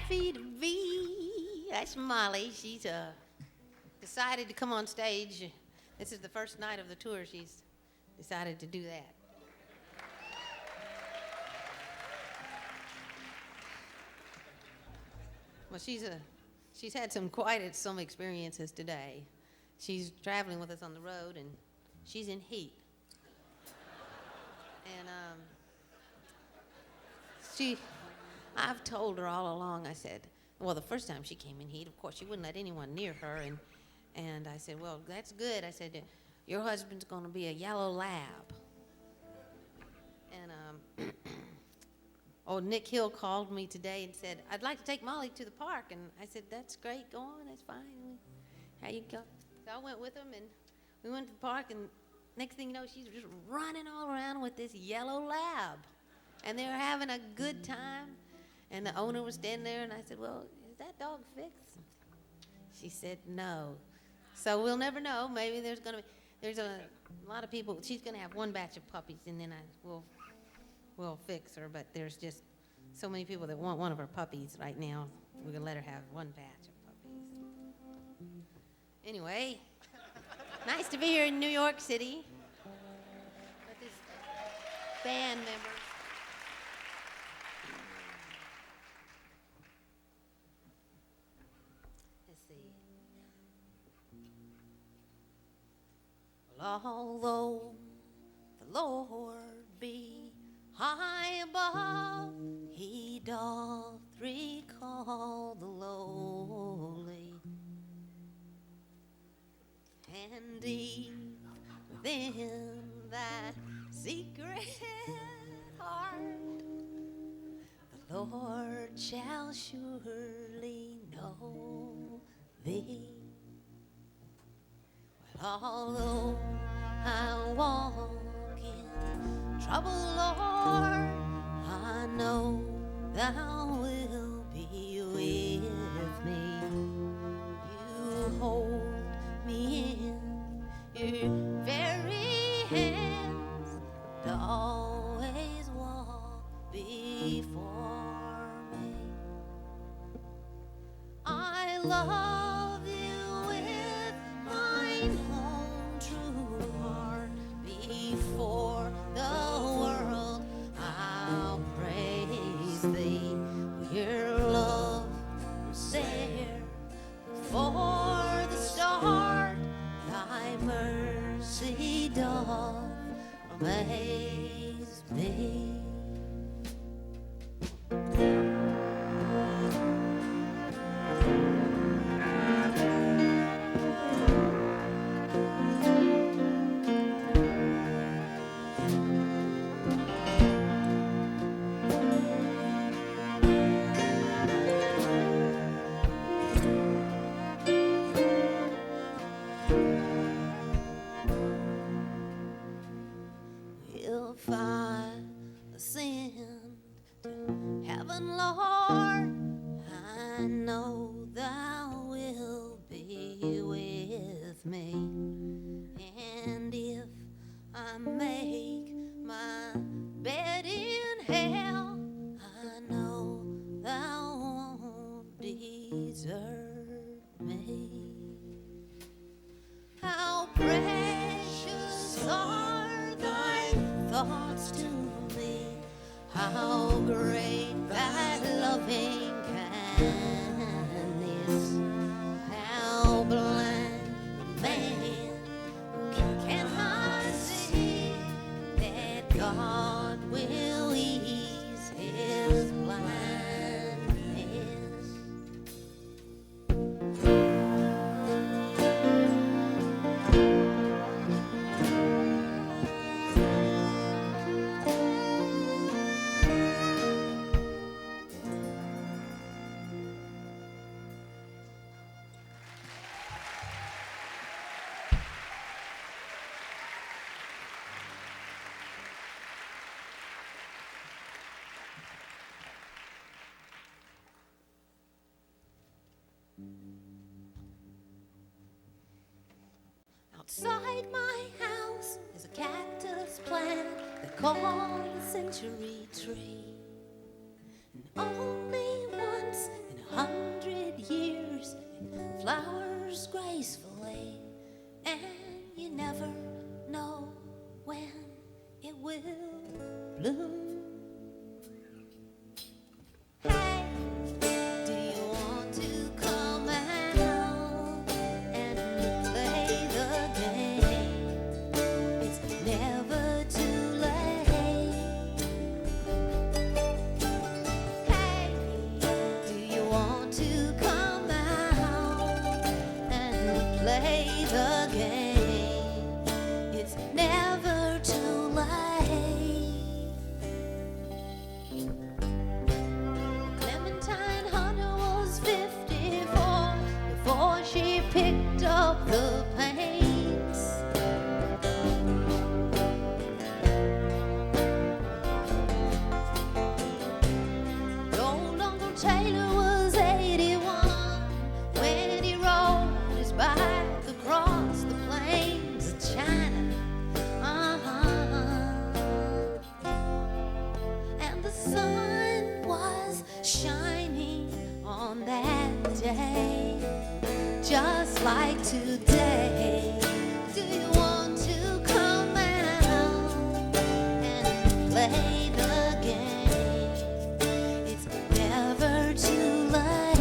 happy to be. That's Molly. She's decided to come on stage. This is the first night of the tour. She's decided to do that. Well, she's had some experiences today. She's traveling with us on the road, and she's in heat. And I've told her all along. I said, well, the first time she came in heat, of course, she wouldn't let anyone near her, and I said, well, that's good. I said, your husband's going to be a yellow lab. And old Nick Hill called me today and said, I'd like to take Molly to the park. And I said, that's great, go on, that's fine. How you go? So I went with him, and we went to the park, and next thing you know, she's just running all around with this yellow lab. And they were having a good time. And the owner was standing there, and I said, well, is that dog fixed? She said, no. So we'll never know. Maybe there's a lot of people. She's going to have one batch of puppies, and then we'll fix her. But there's just so many people that want one of her puppies right now. We're going to let her have one batch of puppies. Anyway, nice to be here in New York City with this band member. Although the Lord be high above, he doth recall the lowly, and deep within that secret heart, the Lord shall surely know thee. Although I walk in trouble, Lord, I know thou wilt be with me. You hold me in your very hands, and always walk before me. I love you with mine own true heart. Before the world I'll praise thee. Your love was there before the start. Thy mercy doth amaze me. If I ascend to heaven, Lord, I know thou wilt be with me. And if I make my bed in hell, I know thou won't desert me. How precious are thy thoughts to me, how great thy loving kindness, how blind man cannot see that God will ease his blindness. Outside my house is a cactus plant they call the century tree. And only once in flowers gracefully, and you never know when it will bloom. Hey, do you want to come out and play the game? It's never too late. Hey, do you want to come out and play the game? It's never too late. Clementine Hunter was 54 before she picked up the paints. Old Uncle Taylor was 81 when he rode his bike across the plains of China. And the sun was shining on that day, just like today. Do you want to come out and play the game? It's never too late.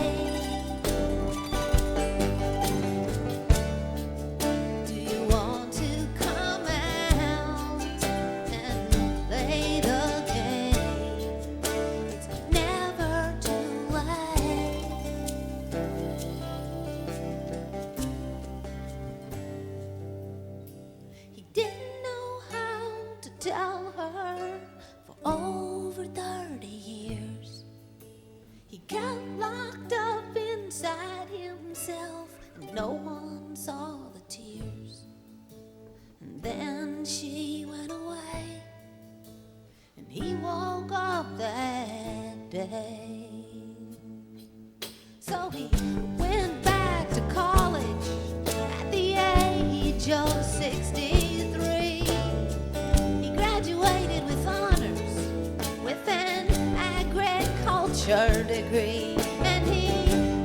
Do you want to come out and play the game? It's never too late. He didn't know how to tell her for over 30 years. He got locked up inside himself, and no one saw the tears. And then she went away, and he woke up that day. So he went back to college at the age of 63. He graduated with honors, with an agriculture degree, and he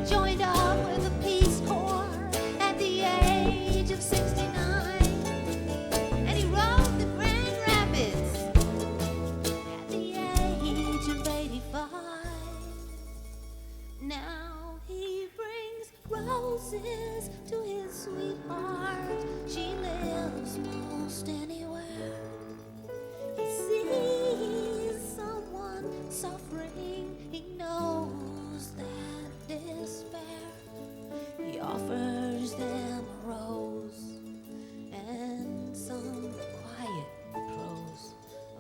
joined up with the Peace Corps at the age of 69. And he rode the Grand Rapids at the age of 85. Now he brings roses to his sweetheart. She lives most anywhere. He sees someone suffering. He knows that despair. He offers them a rose and some quiet prose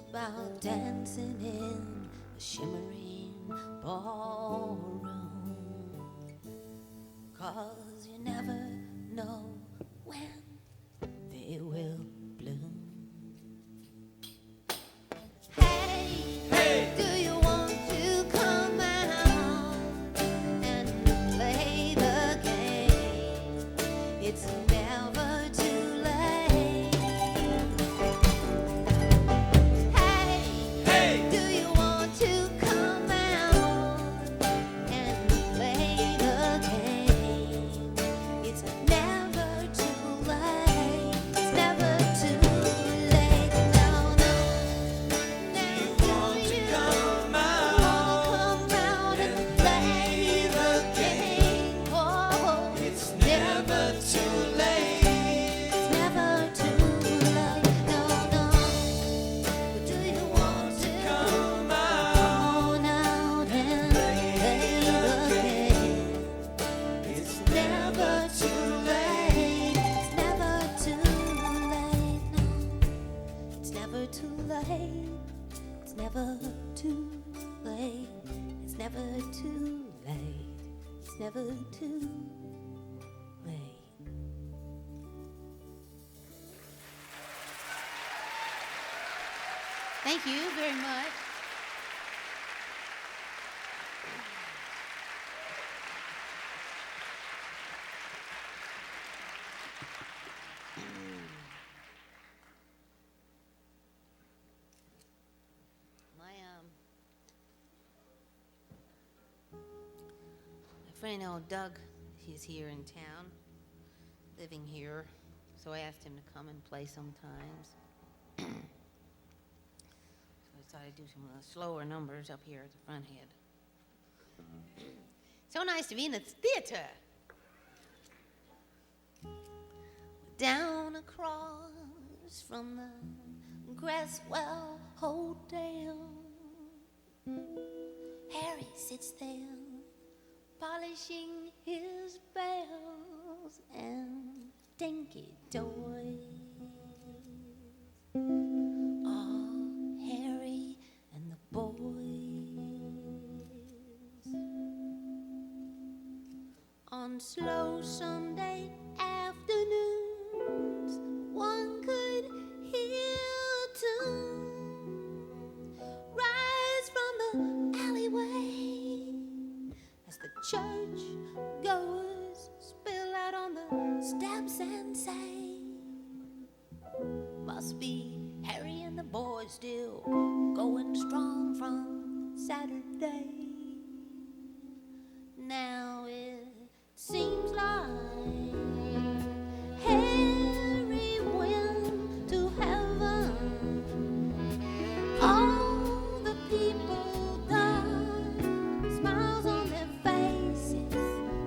about dancing in the shimmering ballroom. 'Cause you never know when they will bloom. Hey, do you want to come out and play the game? It's never too late. Hey, do you want to come out and play the game? It's never too late. It's never too late. No, no. Want to come out and play the game? Oh, it's never too late. It's never too late. No, no. Do you want to come out and play the game? It's never too late. It's never too late. No, it's never too late. It's never too late. It's never too late. It's never too late. Thank you very much. My friend old Doug, He's here in town, living here, so I asked him to come and play sometimes. So I thought I'd do some slower numbers up here at the front head. So nice to be in the theater. Down across from the Cresswell Hotel, Harry sits there polishing his bells and dinky toys. Oh, Harry and the boys. On slow Sunday afternoons, one could hear a tune rise from the alleyway as the church goers spill out on the steps and say, must be Harry and the boys still going strong from Saturday. Now it seems like Harry went to heaven. All the people died, smiles on their faces.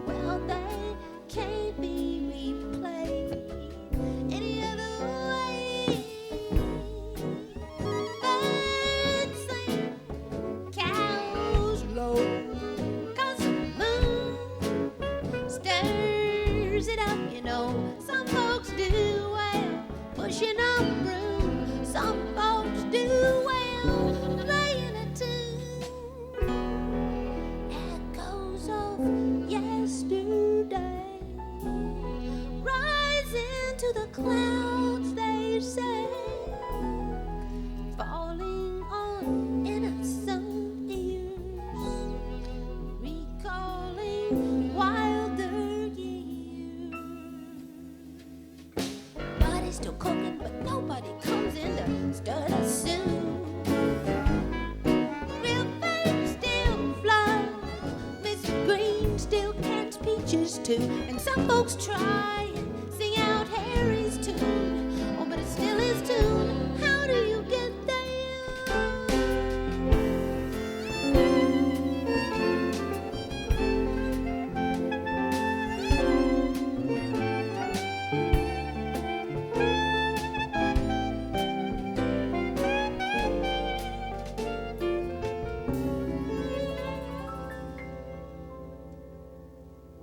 Well, they can't be replayed any other way. Birds sing, cows low, 'cause the moon stirs it up, you know. Some folks do well pushing on a broom. Some folks do well playing a tune. Echoes of yesterday rise into the clouds, they say, falling on innocent ears, recalling wilder years. Body's still cooking, but nobody comes in to stir the soup. Real fame still flows, Mr. Green still cans peaches too, and some folks try and sing out Harry's tune. Oh, but it's still his tune. How do you get there?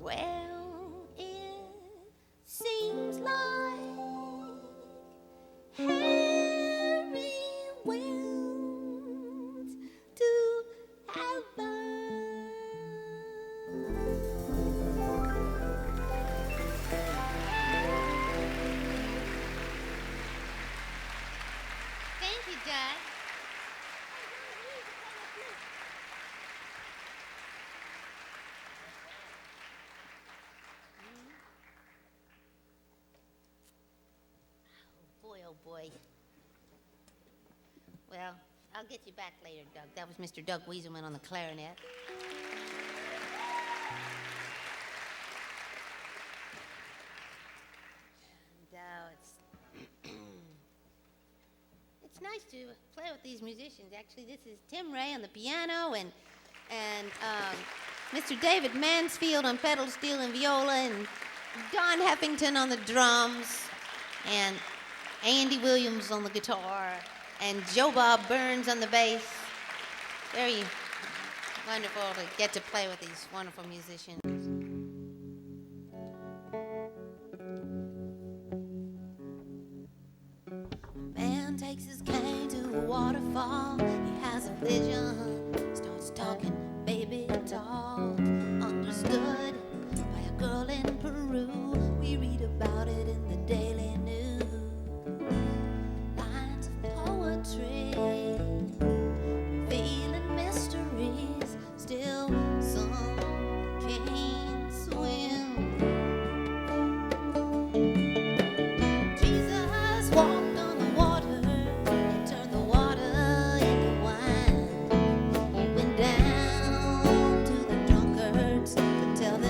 Well, it seems like Harry went to heaven. Thank you, Dad. Oh boy. Well, I'll get you back later, Doug. That was Mr. Doug Wieselman on the clarinet. And it's nice to play with these musicians. Actually, this is Tim Ray on the piano and Mr. David Mansfield on pedal steel and viola, and Don Heffington on the drums, and Andy Williams on the guitar, and Joe Bob Burns on the bass. Very wonderful to get to play with these wonderful musicians. Man takes his cane to a waterfall. He has a vision, starts talking baby talk. Understood by a girl in Peru. We read about it in the Daily News. Lines of poetry, feeling mysteries. Still some can't swim. Jesus walked on the water, he turned the water into wine. He went down to the drunkards to tell them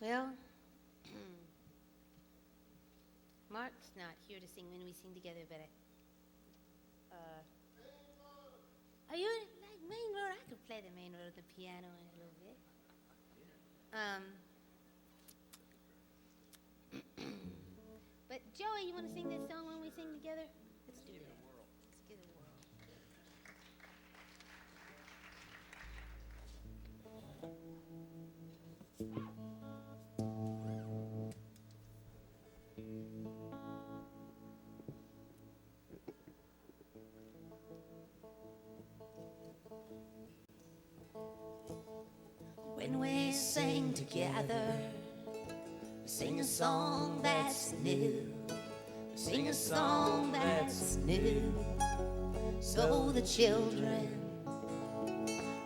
Well, Mark's not here to sing when we sing together, but are you like Main Road? I could play the Main Road, the piano, in a little bit. But Joey, you want to sing this song when we sing together? Let's do that. Let's give it a whirl. When we sing together, we sing a song that's new. We sing a song that's new, so the children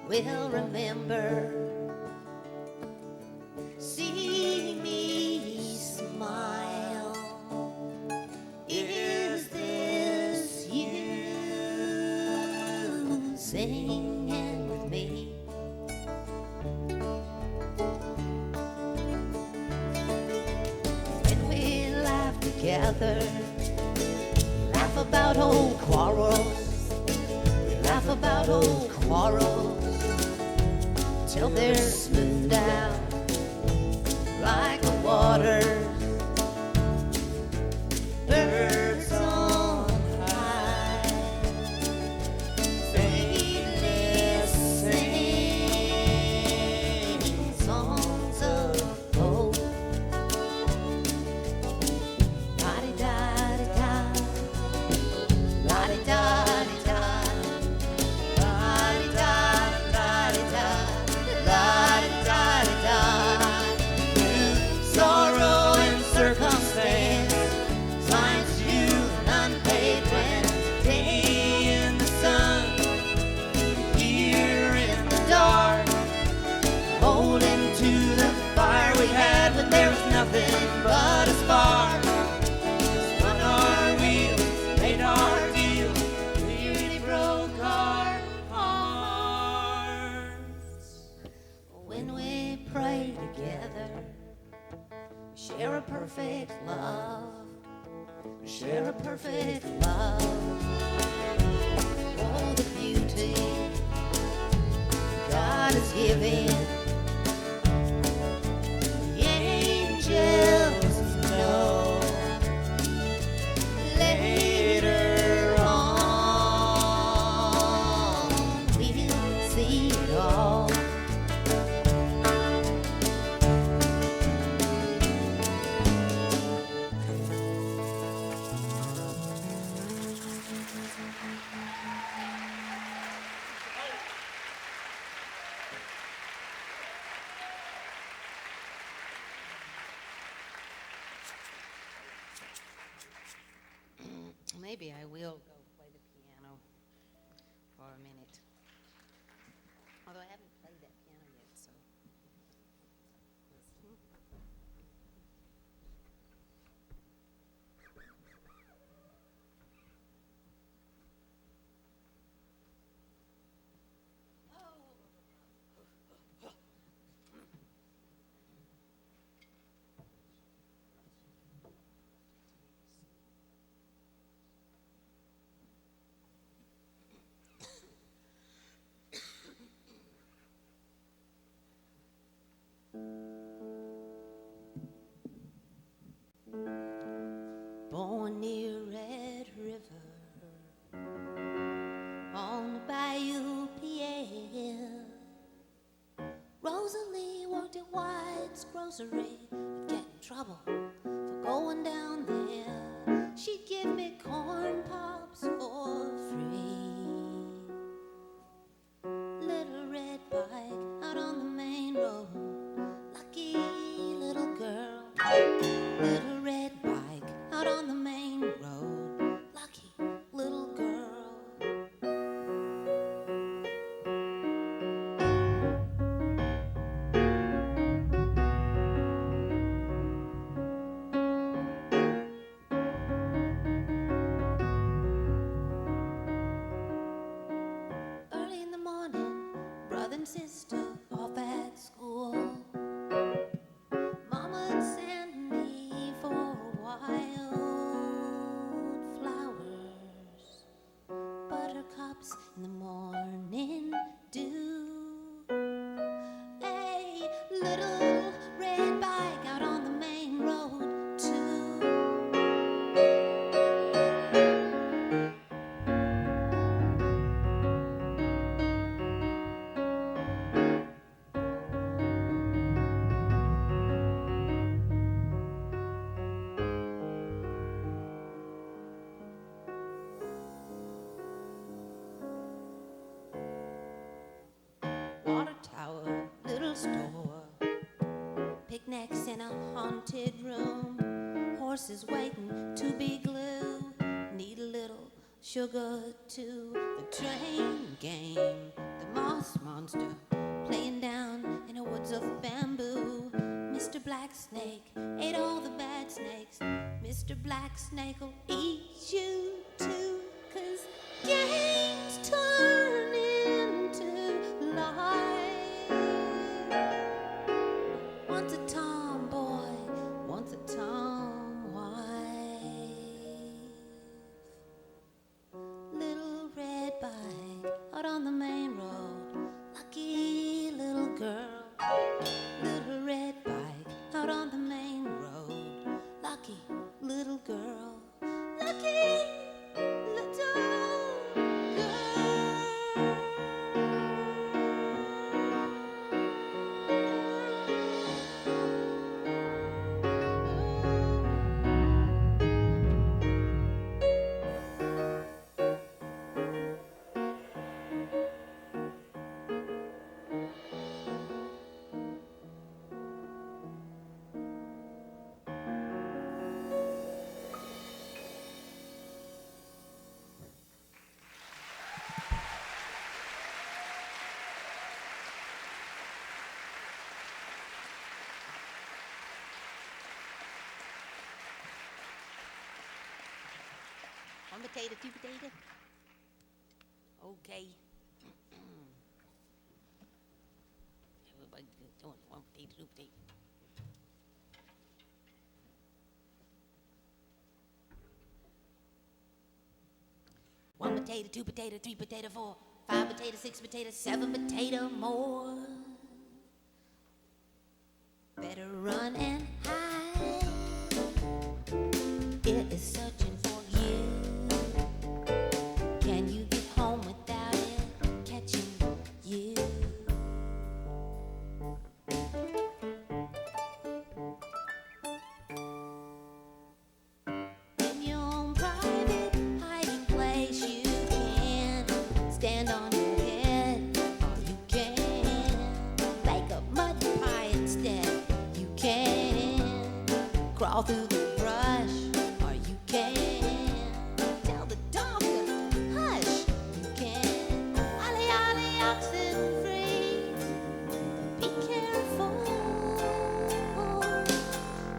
will remember. See me smile. Is this you singing with me? Together, laugh about old quarrels, laugh about old quarrels, till they're smoothed out like the water. Birds on high, fadeless sing songs of old. Nothing but a spark. Spun our wheels, made our deal. We really broke our hearts. When we pray together, we share a perfect love. We share a perfect love. Oh, the beauty God is giving. Angels know later on we'll see it all. Maybe I will go play the piano for a minute. Although I haven't played that piano yet, so. Born near Red River, on the Bayou Pierre. Rosalie worked at White's Grocery, would get in trouble for going down there. She'd give me corn pops for free. Little red bike out on the main road, lucky little girl. Little red bike out on the main road, lucky little girl. dance in the morning dew. A little red bike out on the main road too. Water tower, little store, picnics in a haunted room, horses waiting to be glue, need a little sugar too. The train game, the moss monster, playing down in a woods of bamboo. Mr. Black Snake ate all the bad snakes. Mr. Black Snake will eat you too, 'cause games turn into life. Once a tomboy, once a tomwife. Little red bike out on the main road, lucky little girl. Little red bike out on the main road, lucky little girl. Lucky little girl. One potato, two potato. Okay. Everybody doing one potato, two potato. One potato, two potato, three potato, four, five potato, six potato, seven potato more. Better run and hide. It is searching for you. Can you get home without it catching you? In your own private hiding place, you can stand on your head, or you can bake a mud pie instead. You can crawl through the brush, or you can tell the dog to hush. You can ollie ollie oxen free. Be careful.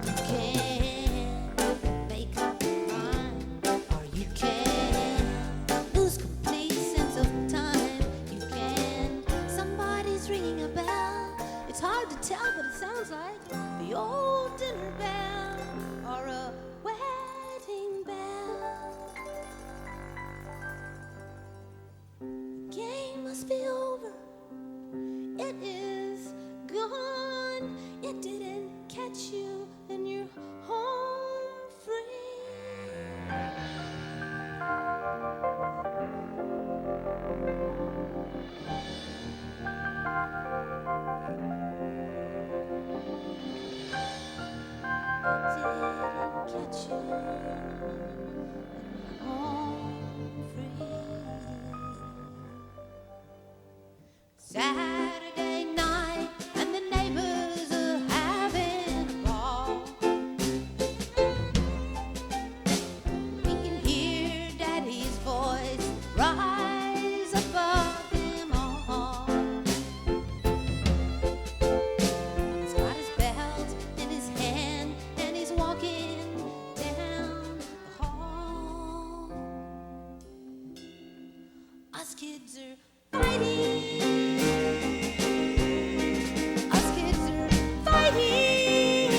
You can make up a rhyme, or you can lose complete sense of time. You can. Somebody's ringing a bell. It's hard to tell, but it sounds like the old dinner bell or a wedding bell. The game must be over. It is gone. It didn't catch you, and you're home free. Didn't catch you, and you're home free. Saturday night, and the neighbors are having a ball. We can hear Daddy's voice rise above them all. He's got his belt in his hand, and he's walking down the hall. Us kids are fighting. Us kids are fighting.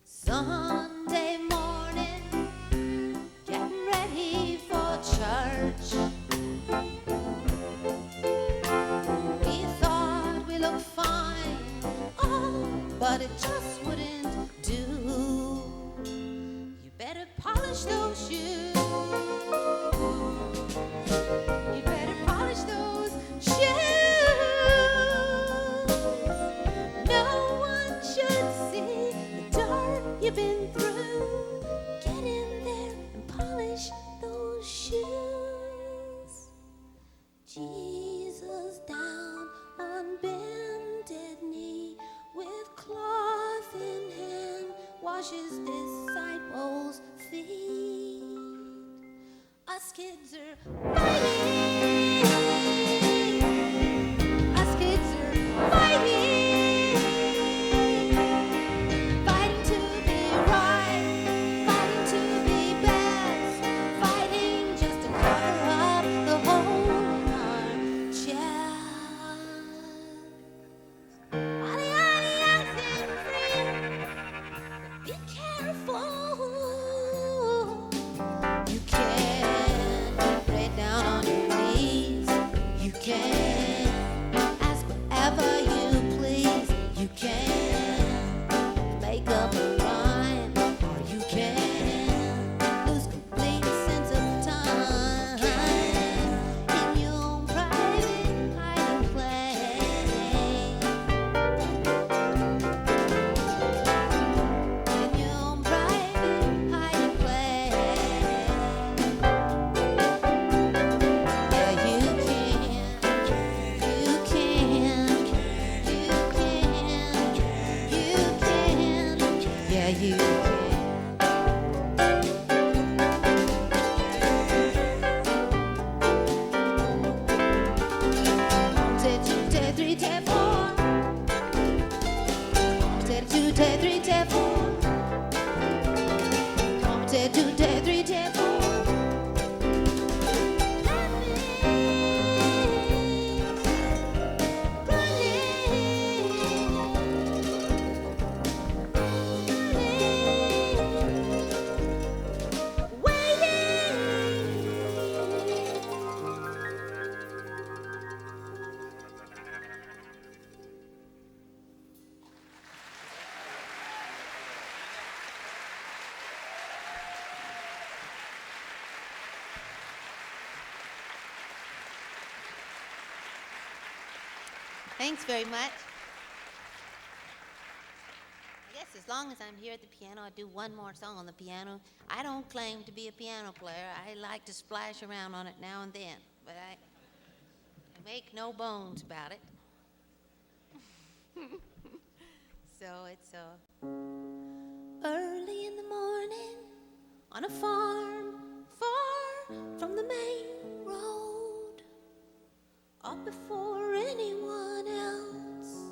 Sunday morning, getting ready wouldn't do. You better polish those shoes. You better polish those shoes. No one should see the dirt you've been through. Get in there and polish those shoes. Jesus down on bended knee, with cloth in hand, washes disciples' feet. Us kids are fighting. Us kids are fighting. Fighting to be right, fighting to be best, fighting just to cover up the hole in our chest. Be careful. You can pray down on your knees. You can ask whatever you please. You can make up a rhyme, or you can lose complete sense of time in your own private hiding place. In your own private hiding place. Yeah, you can. You can. You can. Yeah, you can. Say 2, say 3, say 4. Say 2, say 3, say 4. Say 2, say 3, say 4. Thanks very much. I guess as long as I'm here at the piano, I'll do one more song on the piano. I don't claim to be a piano player. I like to splash around on it now and then, but I make no bones about it. So it's early in the morning on a farm far from the main road, up before anyone else.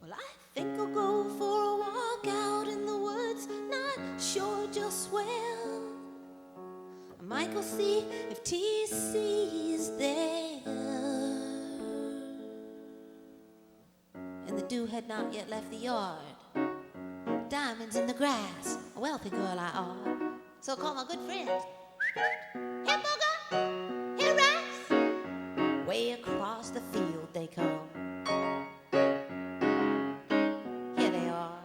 Well, I think I'll go for a walk out in the woods, not sure just where. I might go see if TC is there. And the dew had not yet left the yard. Diamonds in the grass, a wealthy girl I are. So I call my good friends. Here, Booger! Here, Rax! Way across the field they come. Here they are.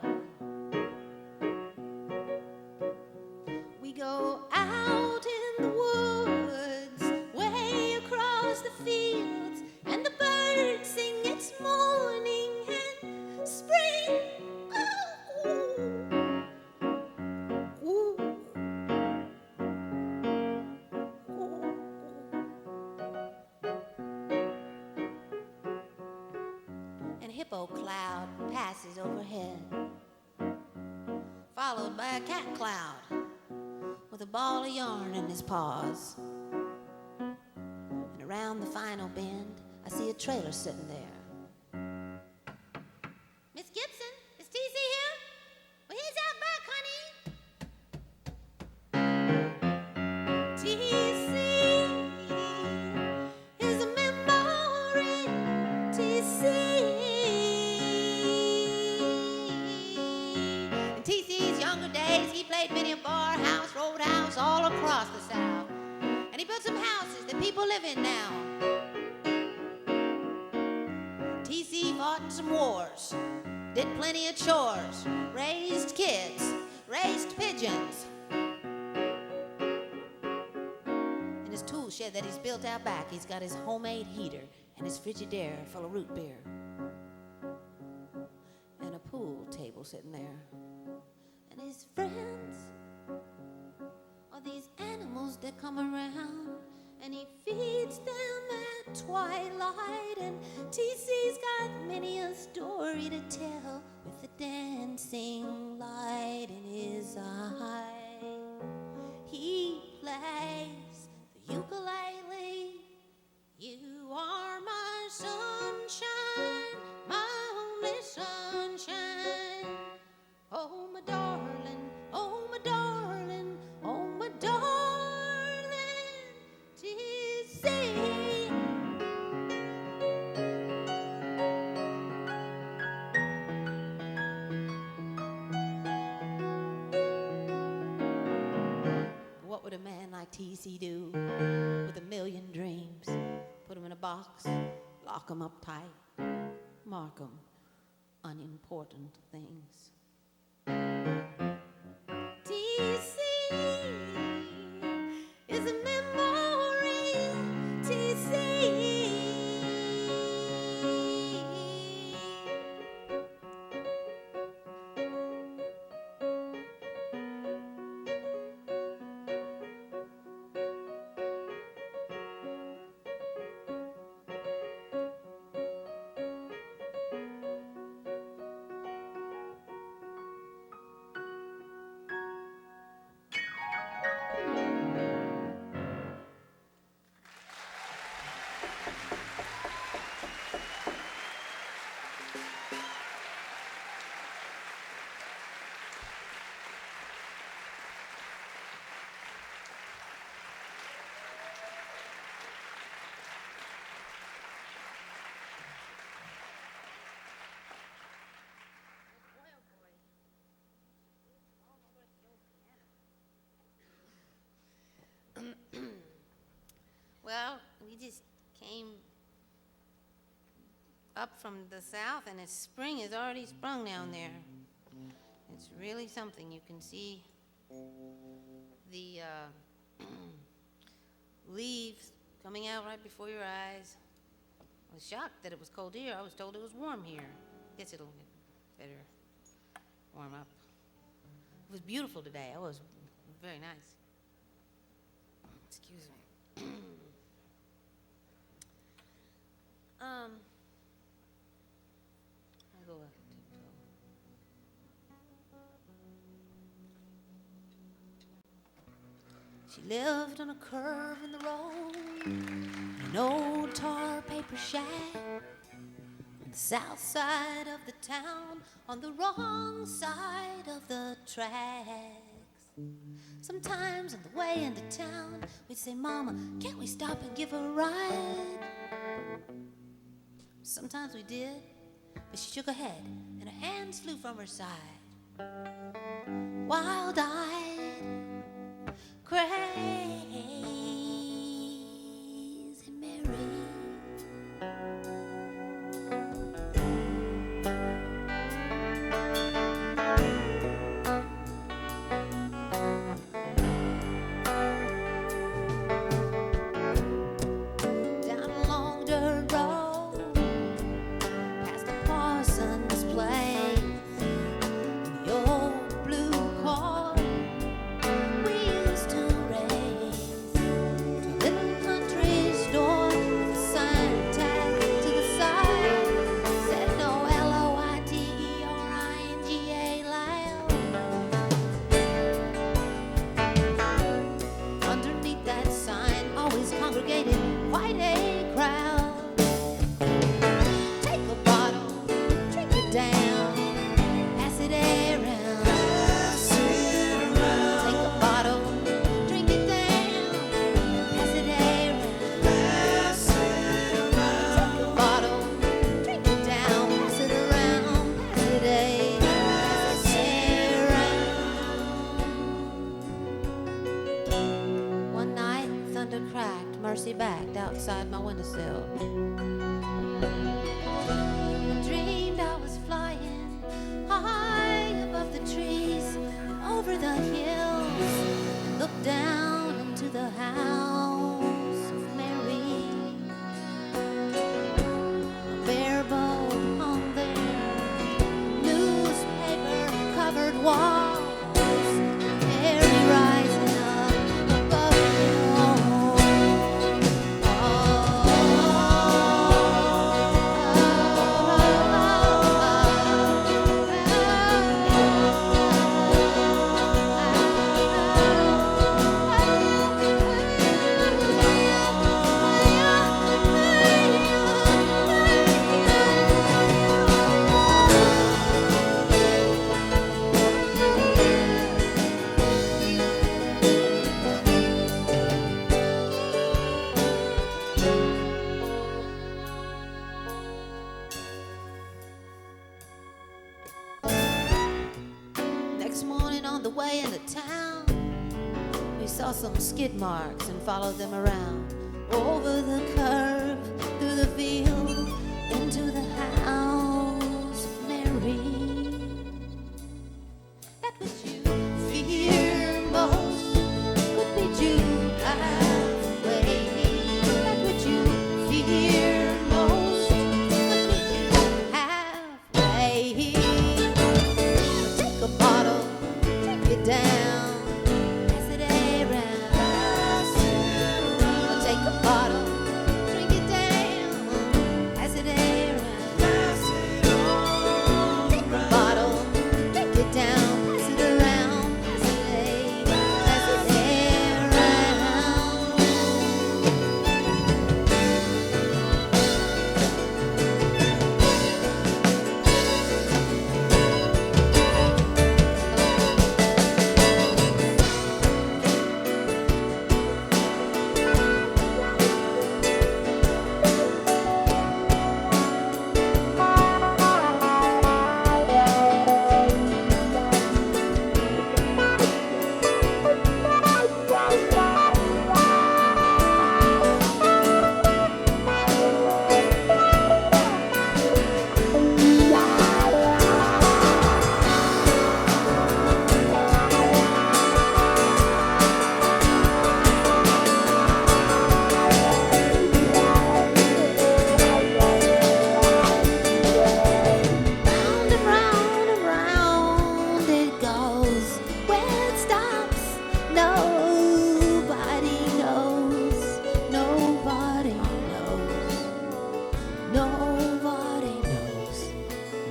We go out in the woods, way across the fields, and the birds sing it's morning and spring. And hippo cloud passes overhead, followed by a cat cloud with a ball of yarn in his paws. And around the final bend, I see a trailer sitting there. Miss Gibson, is TC here? Well, he's out back, honey. TC is a memory. TC. In TC's younger days, he played many a bar house, roadhouse, all across the South. And he built some houses that people live in now. TC fought in some some wars, did plenty of chores, raised kids, raised pigeons. In his tool shed that he's built out back, he's got his homemade heater and his Frigidaire full of root beer. And a pool table sitting there. And his friends are these animals that come around, and he feeds them at twilight. And TC's got many a story to tell with the dancing light in his eye. He plays the ukulele. You are my sunshine, my only sunshine. Oh, my darling, oh, my darling, oh, my darling, TC. What would a man like TC do with a million dreams? Put him in a box, lock him up tight, mark him unimportant things. TC is a memory. TC. Well, we just came up from the south, and it's spring has already sprung down there. It's really something. You can see the leaves coming out right before your eyes. I was shocked that it was cold here. I was told it was warm here. Guess it'll get better warm up. It was beautiful today. It was very nice. Excuse me. I'll go up tiptoe. She lived on a curve in the road, an old tar paper shack, on the south side of the town, on the wrong side of the tracks. Sometimes on the way into town, we'd say, Mama, can't we stop and give a ride? Sometimes we did, but she shook her head, and her hands flew from her side. Wild-eyed, crazy Mary. Outside my windowsill, I dreamed I on the way into town, we saw some skid marks and followed them around. Over the curb, through the field, into the house of Mary. That which you fear most could be you halfway. That which you fear most could be you halfway. Take a bottle, take it down, pass it around. Take a bottle, drink it down, pass it around. Take a bottle, drink it down, pass it around, pass it around. Round and round it goes. Where it stops, nobody knows. Nobody knows. Nobody knows.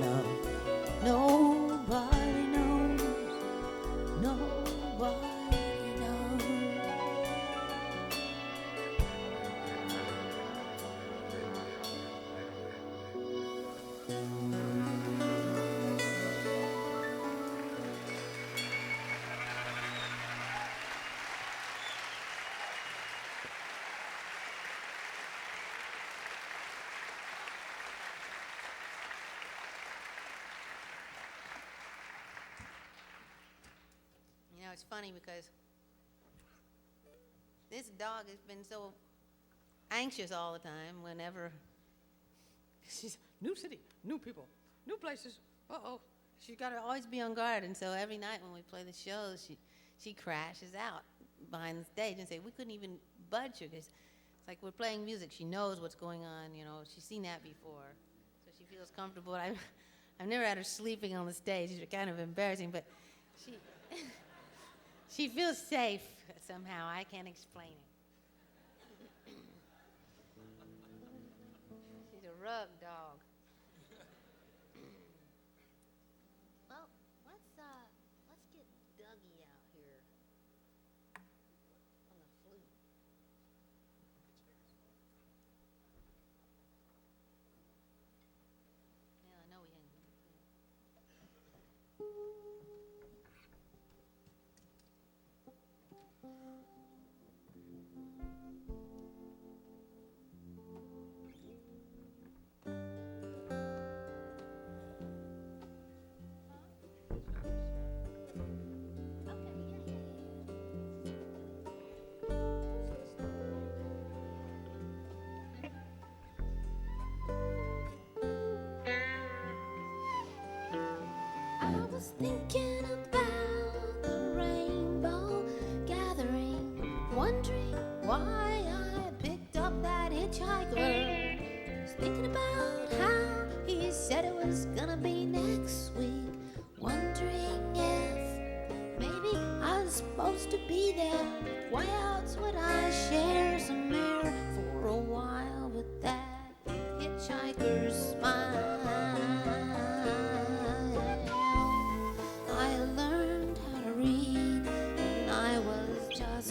No. Nobody knows. Nobody knows. You know, it's funny because this dog has been so anxious all the time whenever she's new city, new people, new places. Uh-oh. She's got to always be on guard. And so every night when we play the shows, she crashes out behind the stage and say, we couldn't even budge her because it's like we're playing music. She knows what's going on, you know. She's seen that before. So she feels comfortable. I've never had her sleeping on the stage. It's kind of embarrassing, but she... She feels safe somehow. I can't explain it. She's a rug dog. Well, let's get Dougie out here on the flute. Yeah, I know we hadn't. Was thinking about the rainbow gathering, wondering why I picked up that hitchhiker. Was thinking about how he said it was gonna be next week, wondering if maybe I was supposed to be there. Why else would I share some air for a while with that hitchhiker's smile?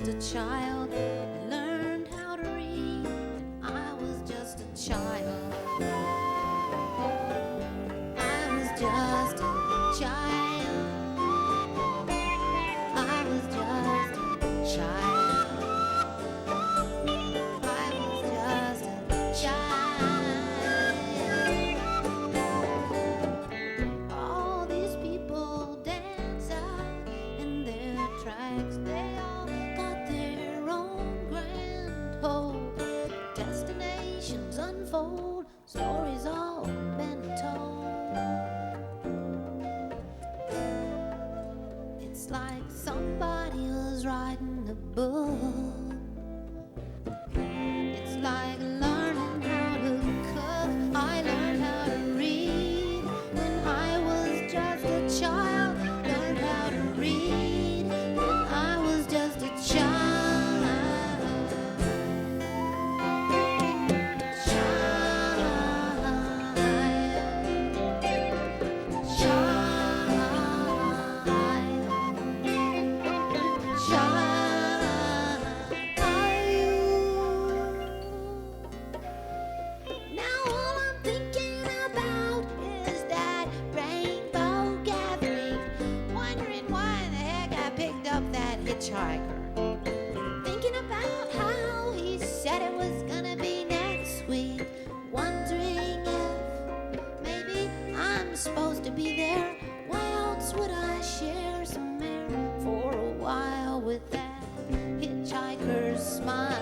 A child. I learned how to read. I was just a child. I was just a child. I was just a child. I was just a child. All these people dance out in to be there. Why else would I share some air for a while with that hitchhiker's smile?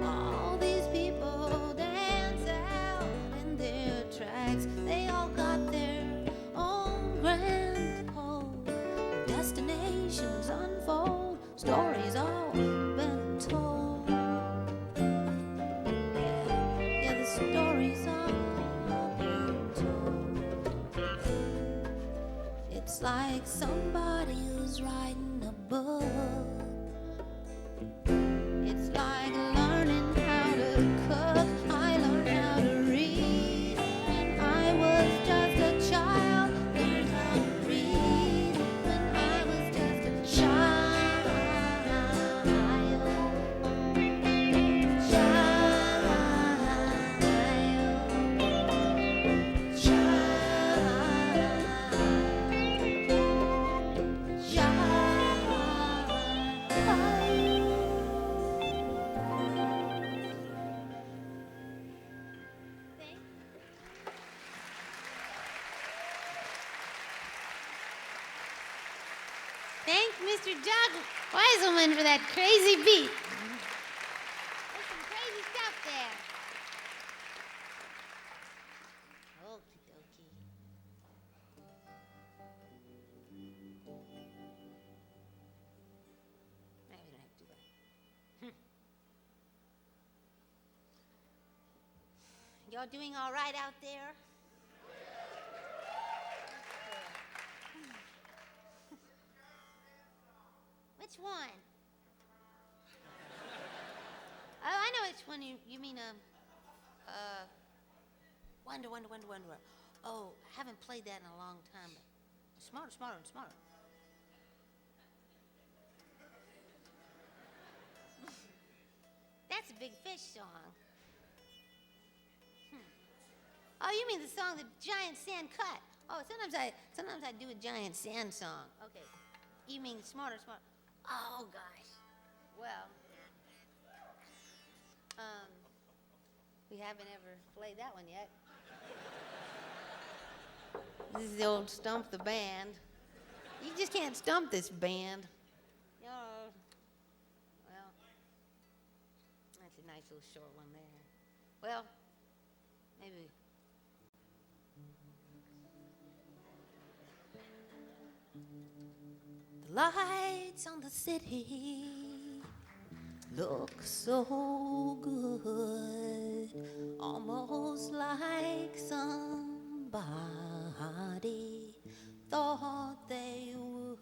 All these people dance out in their tracks. They all got their own grand pole. Destinations unfold, stories all been told. Yeah, the stories all been told. It's like somebody who's writing a book. It's like learning how to cook. I learned how to read when I was just a child. Learned how to read when I was just a child. Thank Mr. Jock Weiselman for that crazy beat. There's some crazy stuff there. Okie dokie. Maybe we don't have to do that. Y'all doing all right out there? Which one? Oh, I know which one you mean, Wonder. Oh, haven't played that in a long time, but smarter. That's a Big Fish song. Oh, you mean the song, the Giant Sand Cut? Oh, sometimes I do a Giant Sand song. Okay. You mean smarter. Oh, gosh. Well, we haven't ever played that one yet. This is the old Stump the Band. You just can't stump this band. Well, that's a nice little short one there. Well, maybe. The lights on the city look so good, almost like somebody thought they would.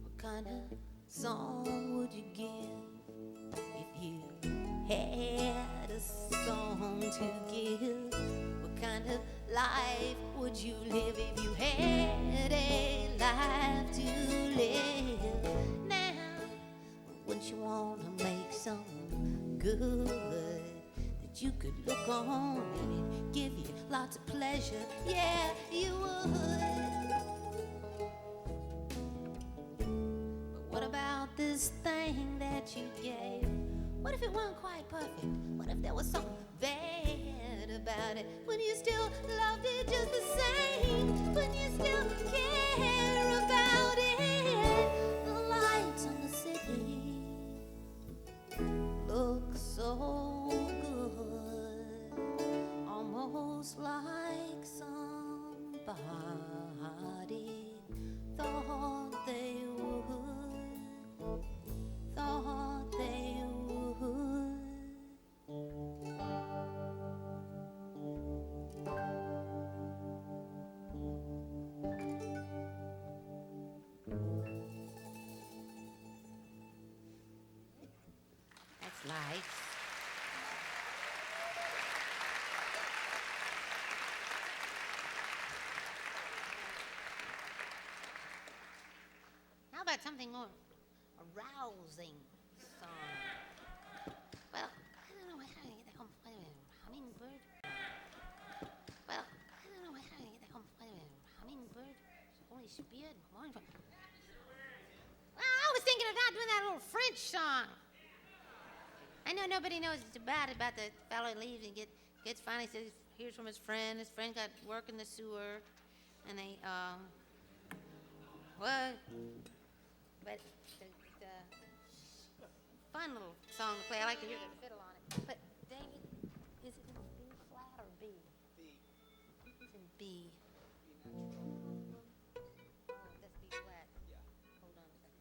What kind of song would you give if you had a song to give? What kind of life would you live if you had a life to live? Now, wouldn't you want to make something good that you could look on and it'd give you lots of pleasure? Yeah, you would. What about this thing that you gave? What if it wasn't quite perfect? What if there was something bad about it? Would you still love it just the same? Would you still care about it? The lights on the city look so good, almost like somebody thought they would. right. How about something more arousing song? Well, I don't know how to get that home. Wait a minute, Hummingbird? Well, I don't know how to get that home. Wait a minute, Hummingbird? Holy Spirit, wonderful. Well, I was thinking about doing that little French song. I know nobody knows about the fellow who leaves and gets finally says hears from his friend. His friend got work in the sewer, and they what? But the fun little song to play. I like to hear the fiddle on it. But David, is it in B flat or B? B. It's in B. Oh, that's B flat. Yeah. Hold on a second.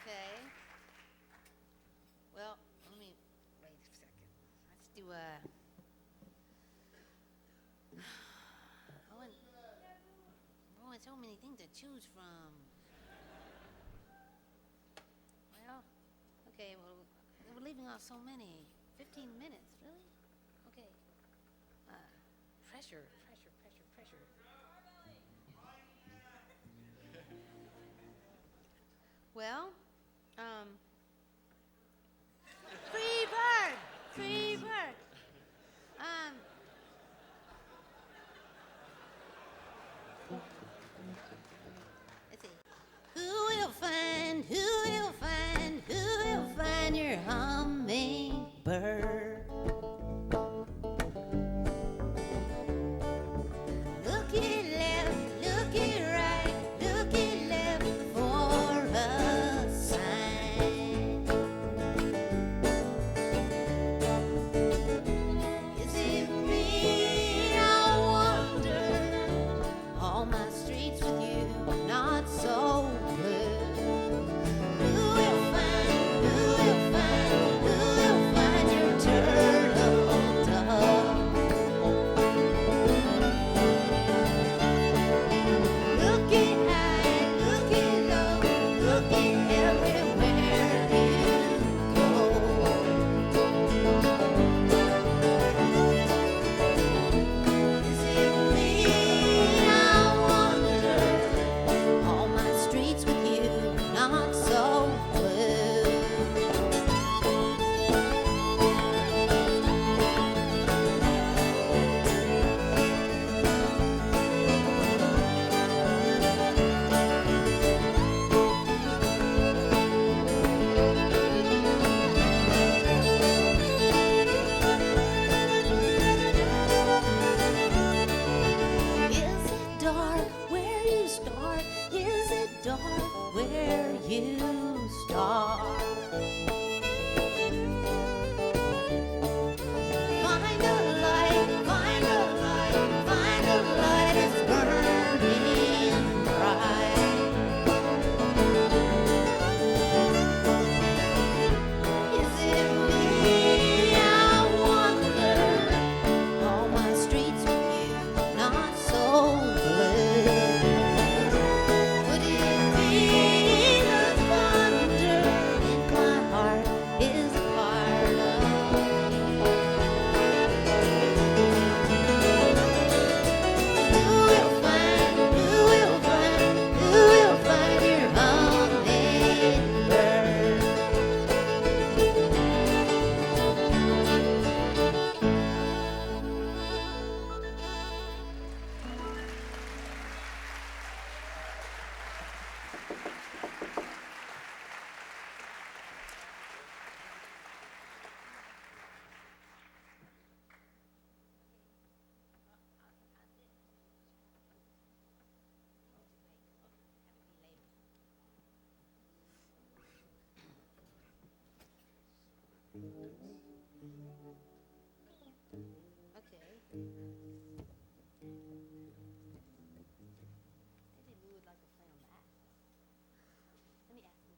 Okay. Well, let me wait a second. Let's do so many things to choose from. Well, okay, well, we're leaving off so many. 15 minutes, really? Okay. Pressure. Well, free bird. Let's see. Who will find your hummingbird? Look it left, look it right, look it left for a sign. Is it me? I wonder. All my streets with you not so blue. Who will find your We would like to play on that. Let me ask you.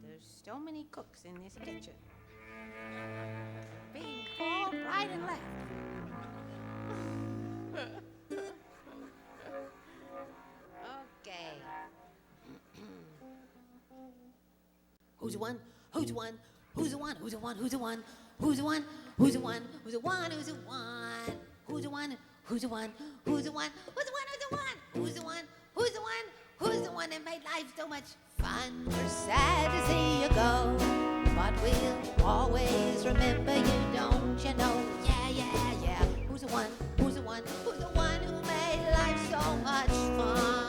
There's so many cooks in this kitchen. Being pulled right and left. Okay. Who's the one? Who's the one? Who's the one? Who's the one? Who's the one? Who's the one? Who's the one? Who's the one? Who's the one? Who's the one? Who's the one? Who's the one? Who's the one? Who's the one? Who's the one? Who's the one? Who's the one that made life so much fun? We're sad to see you go, but we'll always remember you, don't you know? Yeah, yeah, yeah. Who's the one? Who's the one? Who's the one who made life so much fun?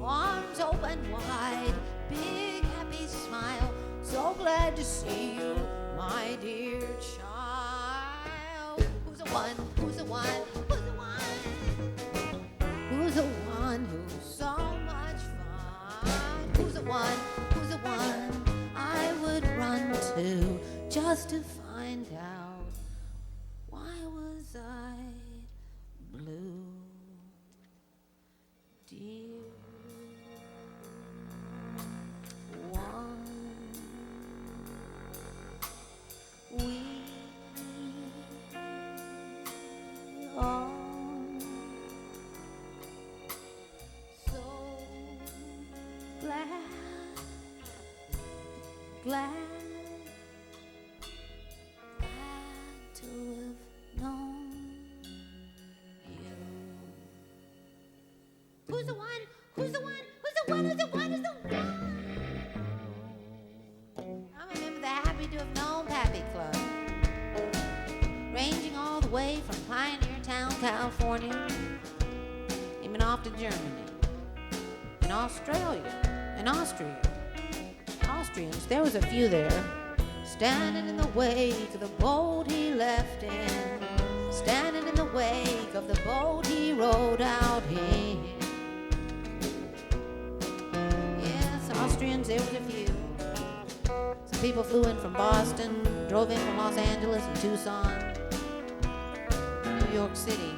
Arms open wide, big happy smile. So glad to see you, my dear child. Who's the one? Who's the one? Who's the one? Who's the one who's so much fun? Who's the one? Who's the one I would run to just to find out why was I blue, dear one? We are so glad to have known you. Who's the one? Who's the one? Who's the one? Who's the one? Who's the one? I remember the Happy to Have Known Pappy Club, ranging all the way from Pioneer Town, California, even off to Germany, and Australia, and Austria. Austrians, there was a few there, standing in the wake of the boat he left in, standing in the wake of the boat he rode out in. Yes, Austrians, there was a few. Some people flew in from Boston, drove in from Los Angeles and Tucson, New York City.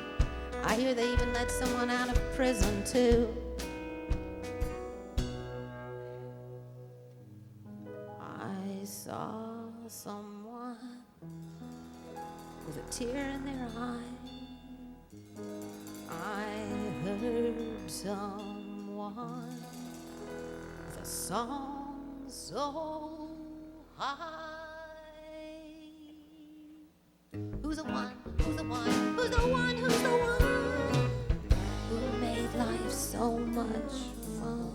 I hear they even let someone out of prison, too. I saw someone with a tear in their eye. I heard someone with a song so high. Who's the one? Who's the one? Who's the one? Who's the one who made life so much fun?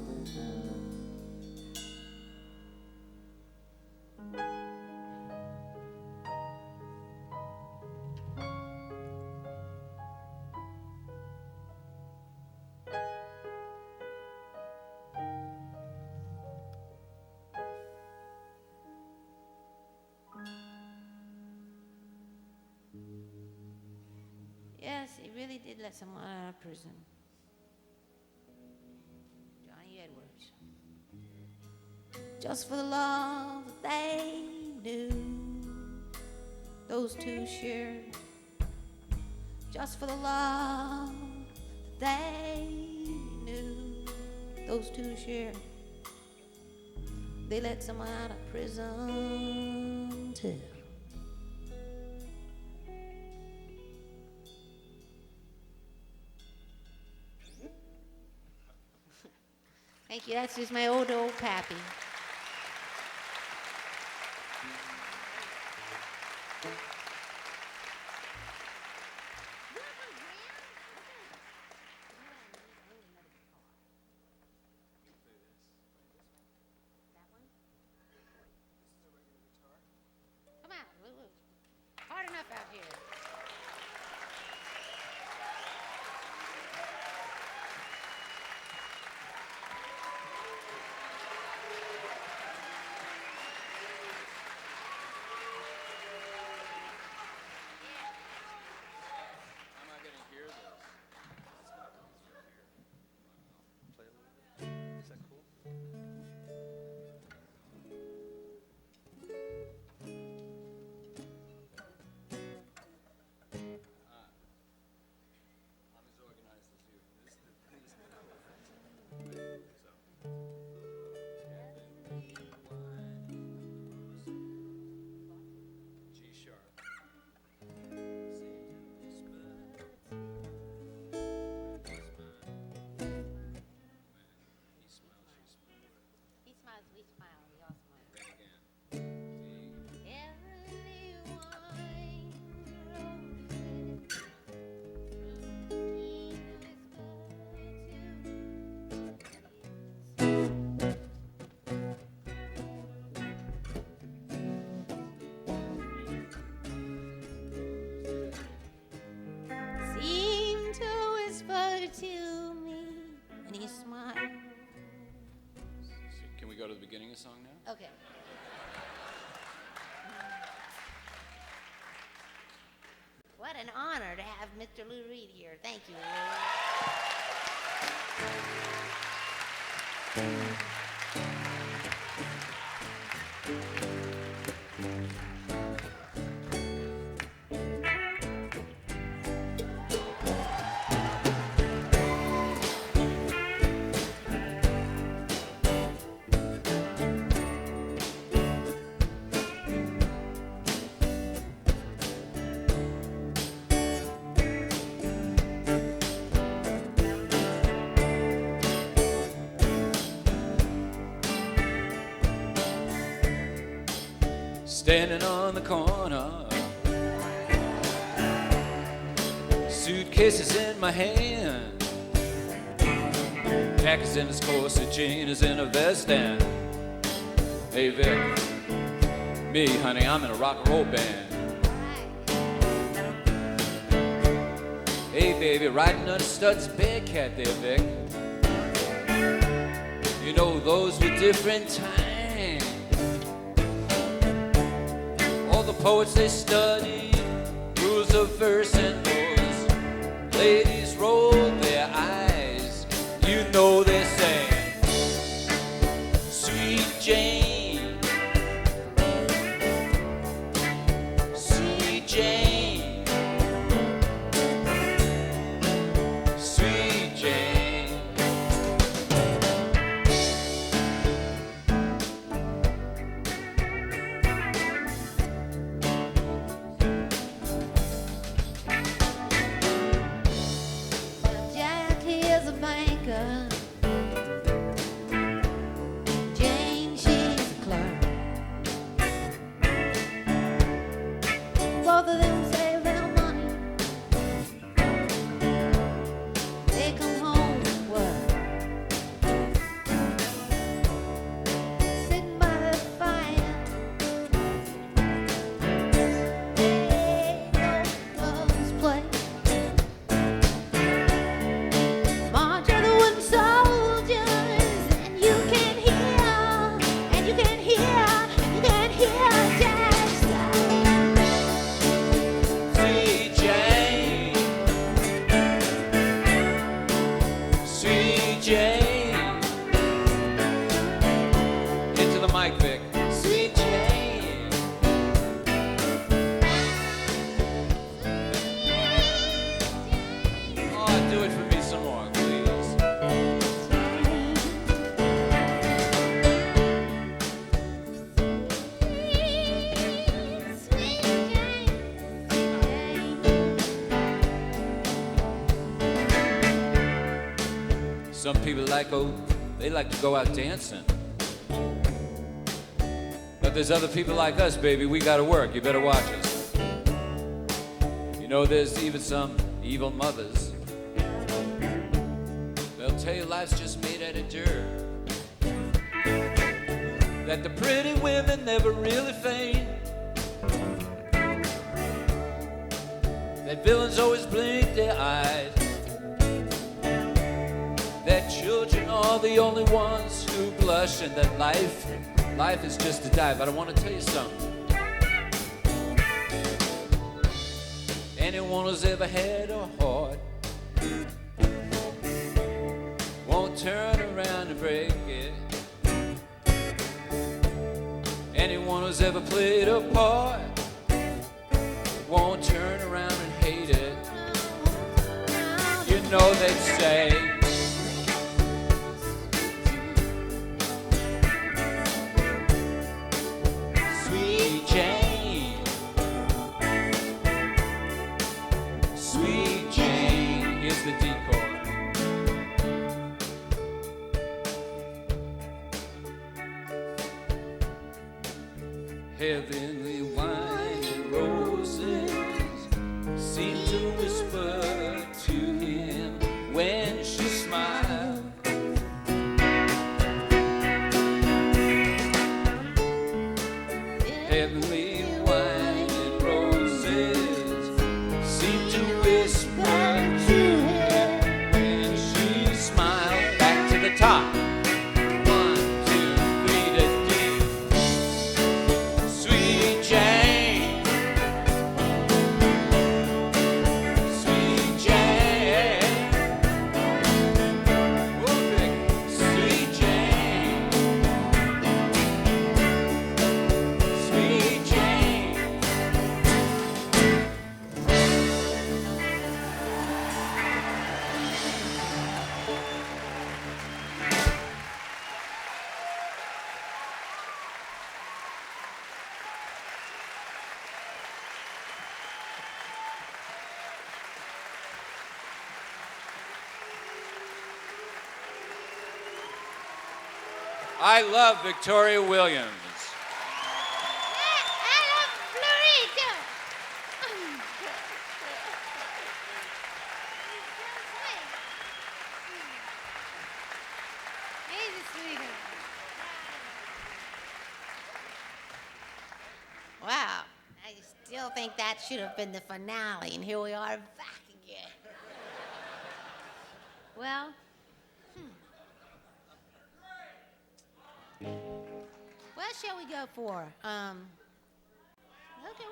Yes, he really did let someone out of prison. Johnny Edwards. Just for the love that they knew, those two shared. Just for the love that they knew, those two shared. They let someone out of prison too. Thank you. That's just my old pappy. the beginning of the song now? Okay. What an honor to have Mr. Lou Reed here. Thank you, Standing on the corner, suitcases in my hand, Jack is in his corset, Jane is in a vest, and hey Vic, me honey, I'm in a rock and roll band. Hey baby, riding on a Stud's Bearcat there, Vic. You know those were different times. The poets they studied rules of verse and prose. Ladies rolled their eyes. You know they're saying, Sweet Jane, Sweet Jane, Sweet Jane. Jane, she's a clerk. Both of them save their money. They come home from work, sitting by the fire. They know love's play. March of the wooden soldiers, and you can hear, and you can hear, and you can hear Jack say, Sweet Jane, Sweet Jane. Into the mic, Vic. Sweet Jane. Oh, do it for me some more, please. Sweet Jane. Some people they like to go out dancing. But there's other people like us, baby. We gotta work. You better watch us. You know, there's even some evil mothers. They'll tell you life's just made out of dirt. That the pretty women never really faint. That villains always blink their eyes. That children are the only ones who blush, and that life is just a dive. But I want to tell you something. Anyone who's ever had a heart won't turn around and break it. Anyone who's ever played a part won't turn around and hate it. You know they'd say, Sweet Jane, Sweet Jane. Here's the D chord. Heavenly wine and roses seem to whisper to him when she smiled. Heavenly wine and roses seem to whisper to him when she smiled. Back to the top. 1, 2, 3 I love Victoria Williams. I love Florida. He's a sweetheart. Wow, I still think that should have been the finale, and here we are back again. Well, what shall we go for? Okay,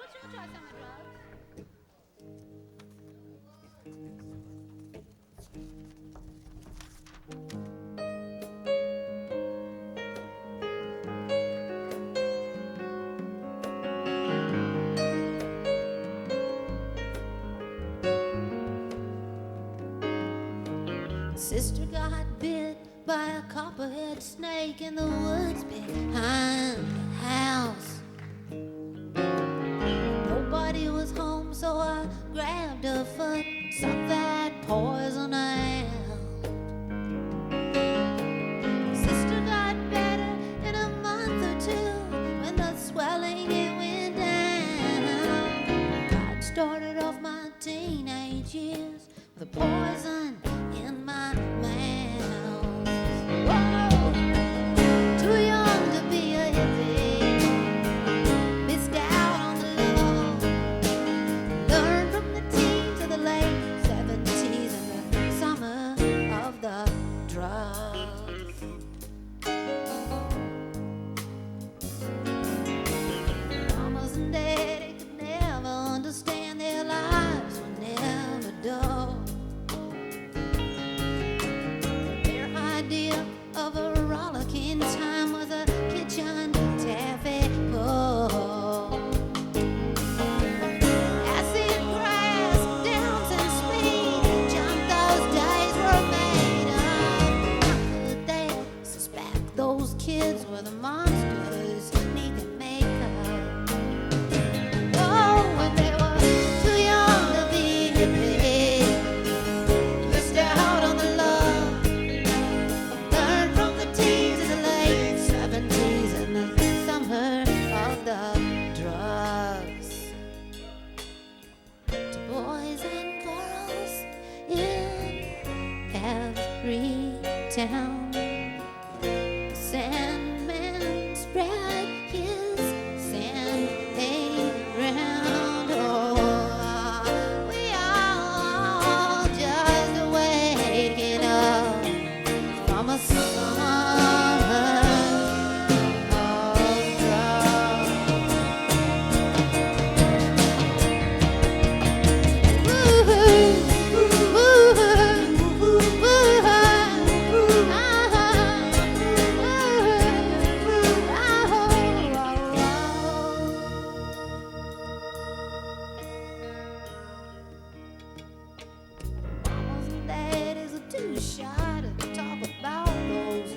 let's try some of the drugs. Sister got bit by a copperhead snake in the woods behind the house. Nobody was home, so I grabbed her foot and sucked that poison out. Sister got better in a month or two when the swelling it went down. I'd started off my teenage years with a poison in my mouth. Whoa, too young to be a hippie, missed out on the love, learned from the teens of the late 70s and the summer of the drugs. Mamas and daddy could never understand their lives were never dull. Of a rollicking time was a kitchen taffy pull. Acid, grass, downs, and speed. Junk those days were made of. How could they suspect those kids were the monsters needing makeup? Oh, when they were too young to be hippie, missed out on the love. Town. Sandman spread his sand around. Oh, we all just waking up from a summer of drugs. Mamas and daddies are too shy to talk about those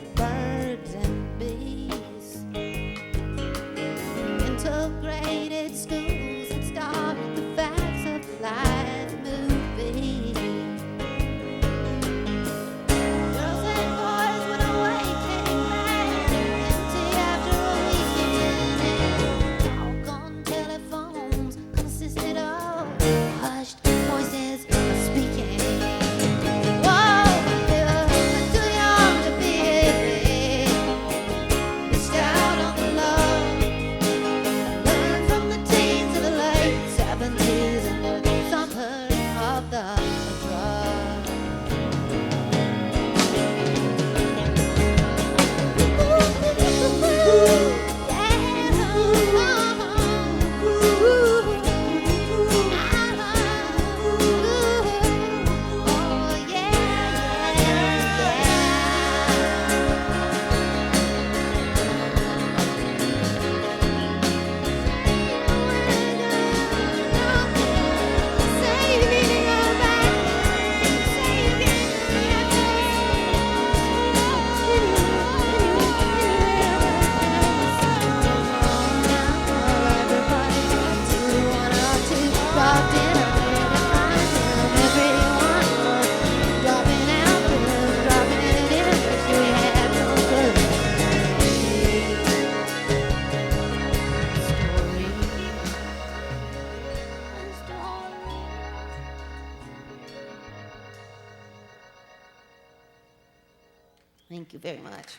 Thank you very much.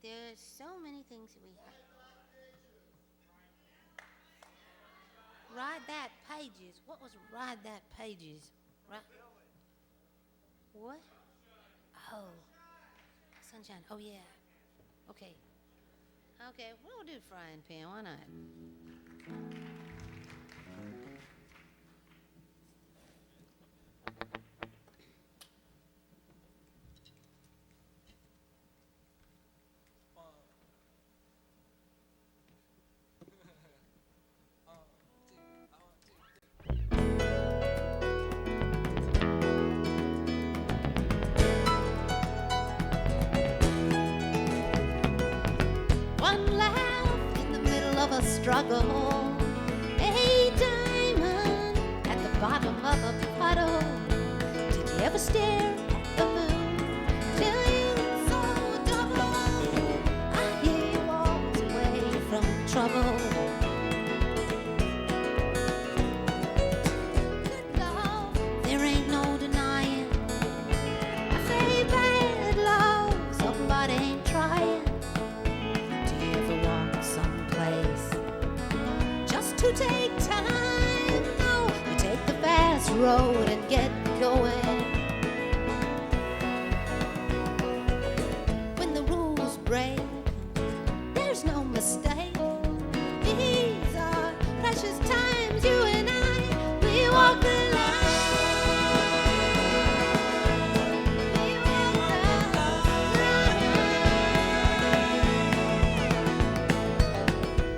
There's so many things that we have. Ride that pages. What was ride that pages? What? Oh, sunshine. Oh yeah. Okay. Okay, we'll do frying pan. Why not? One laugh in the middle of a struggle, a diamond at the bottom of a puddle. Did you ever stare at the moon till you saw double? I hear you walked away from trouble. Good love, there ain't no denying. I say bad love, somebody ain't trying. Someplace just to take time? No, you take the fast road and get going. When the rules break, there's no mistake. These are precious times, you and I, we walk the line. We walk the line.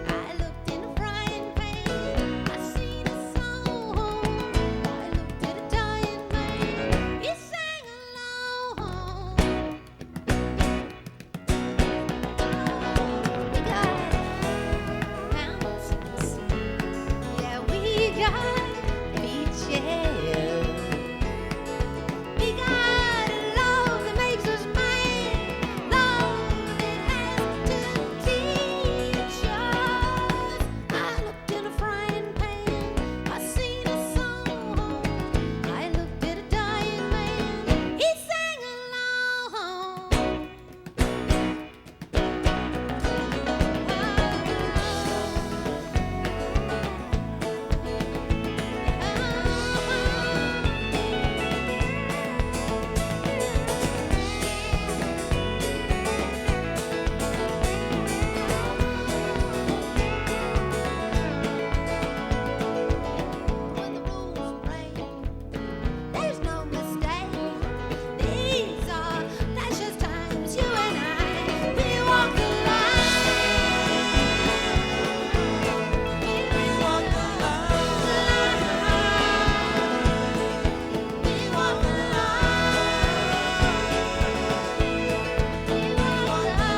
I looked in a frying pan, I seen a soul. I looked at a dying man, he sang along. We got mountains, yeah, we got beaches. We got a love that makes us mad, love that has to teach us. I looked in a frying pan, I seen a song. I looked at a dying man, he sang along. When the rules break, there's no mistake. These are precious times, you and I, we walk the line. We walk the line. We walk the line. We walk the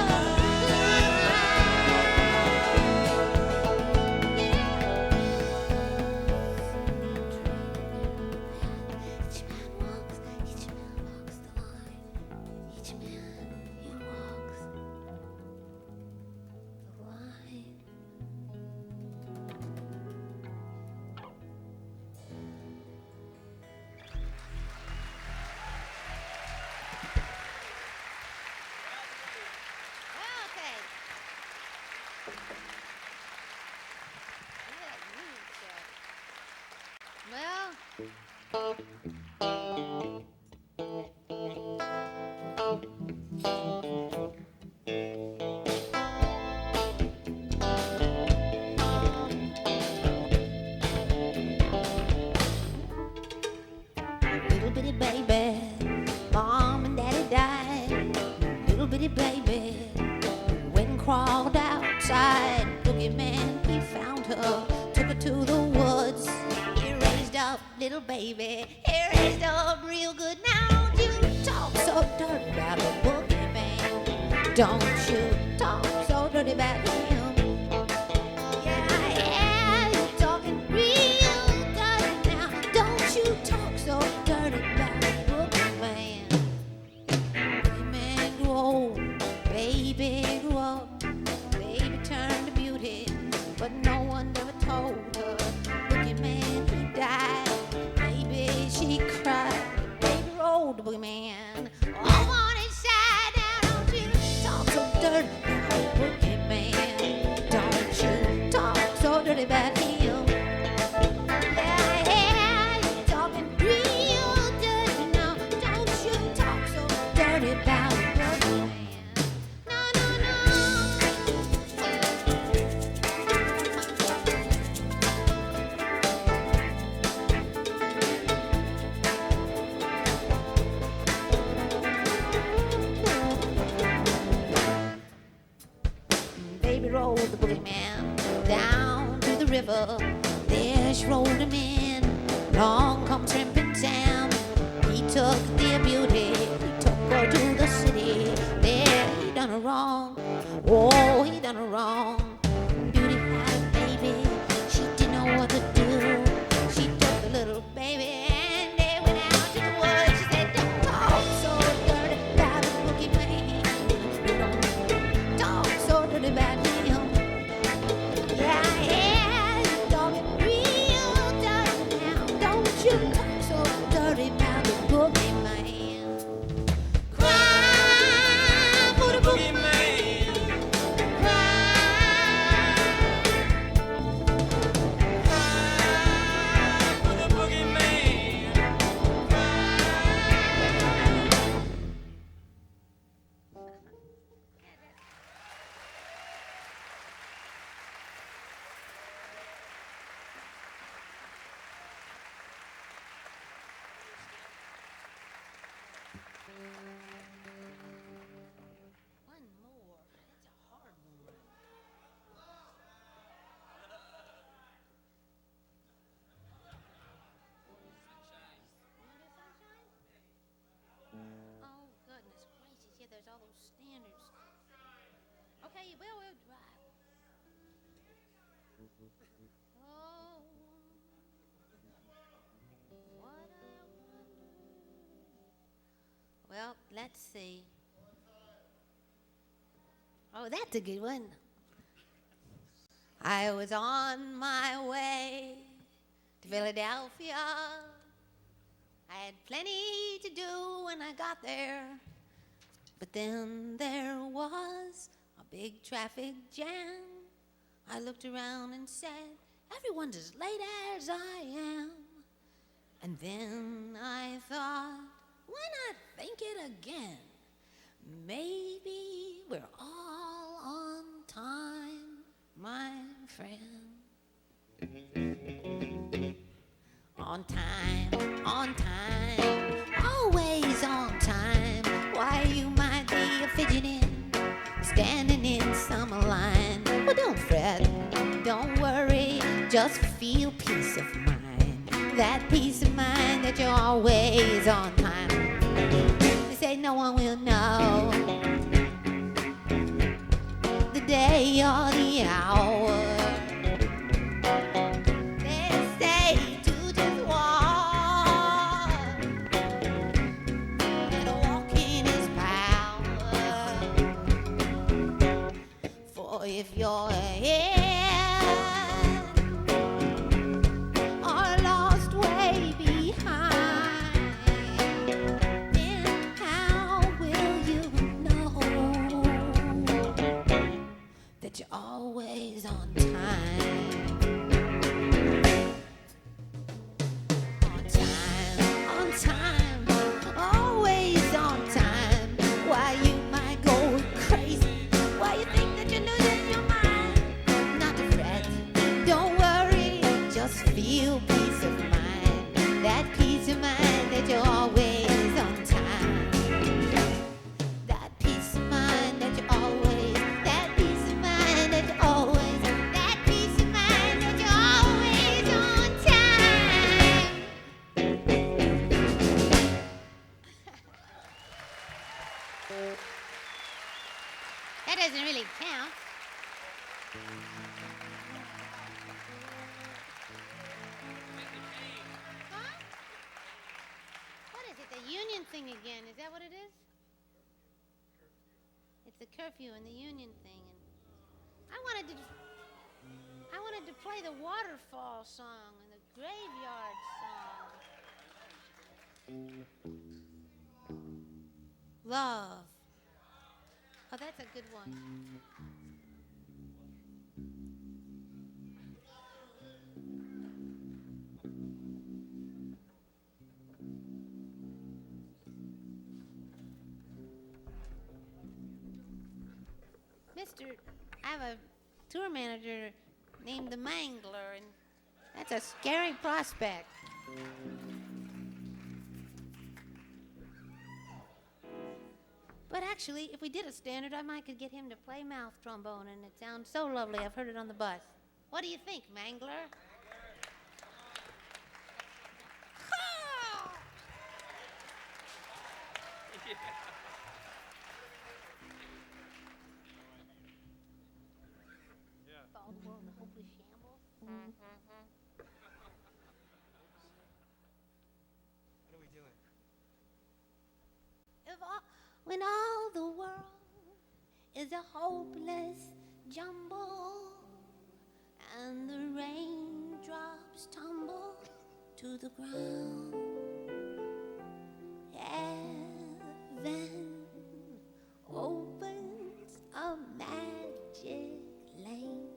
Each man walks the line. Each man, he walks the line. Okay. Well, little bitty baby, mom and daddy died. Little bitty baby went and crawled outside. Boogeyman, he found her, took her to the woods. He raised up little baby, he raised up real good. Now don't you talk so dirty about the boogeyman. Don't you talk so dirty about him. Yeah, you talking real dirty now. Don't you talk so dirty about the boogeyman. baby, rolled the boogeyman down to the river. There she rolled him in. Along come Shrimping Sam. He took their beauty, he took her to the city. There he done her wrong. Oh, he done her wrong. Beauty had a baby, she didn't know what to do. She took the little baby and they went out to the woods. She said, don't talk so dirty about the boogeyman. Talk so dirty about him. Yeah, yeah, you talking real dirty now. Don't you talk so dirty about the boogeyman. Cry for the boogeyman. One more. That's a hard one. Oh, goodness gracious. Yeah, there's all those standards. Okay, well, we'll drive. Oh, what I wonder. Well, let's see. Oh, that's a good one. I was on my way to Philadelphia. I had plenty to do when I got there. But then there was a big traffic jam. I looked around and said, everyone's as late as I am. And then I thought, why not think it again? Maybe we're all on time, my friend. On time, always on time. Why you might be a fidgeting, standing in some line. Well, don't fret, don't worry, just feel peace of mind. That peace of mind that you're always on time. They say no one will know the day or the hour. They say to just walk, and walking is power. For if you're here or lost way behind, then how will you know that you're always on time? On time, always on time. Why you might go crazy? Why you think that you're losing your mind? Not to fret, don't worry, just feel peace of mind. That peace of mind that you're always on time. That peace of mind that you're always, that peace of mind that you're always, that peace of mind that you're always on time. That doesn't really count. Huh? What is it? The union thing again? Is that what it is? It's the curfew and the union thing. And I wanted to play the waterfall song and the graveyard song. Love. Oh, that's a good one. I have a tour manager named the Mangler, and that's a scary prospect. But Actually, if we did a standard, I might could get him to play mouth trombone, and it sounds so lovely. I've heard it on the bus. What do you think, Mangler? All the world in a hopeless shambles. What are we doing? When all the world is a hopeless jumble and the raindrops tumble to the ground, heaven opens a magic lane.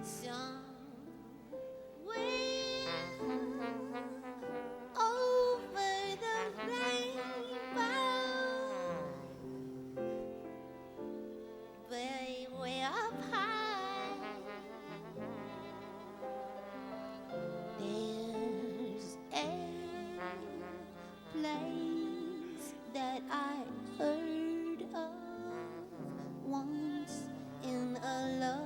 Somewhere over the rainbow, way up high, there's a place that I heard of once in a lullaby.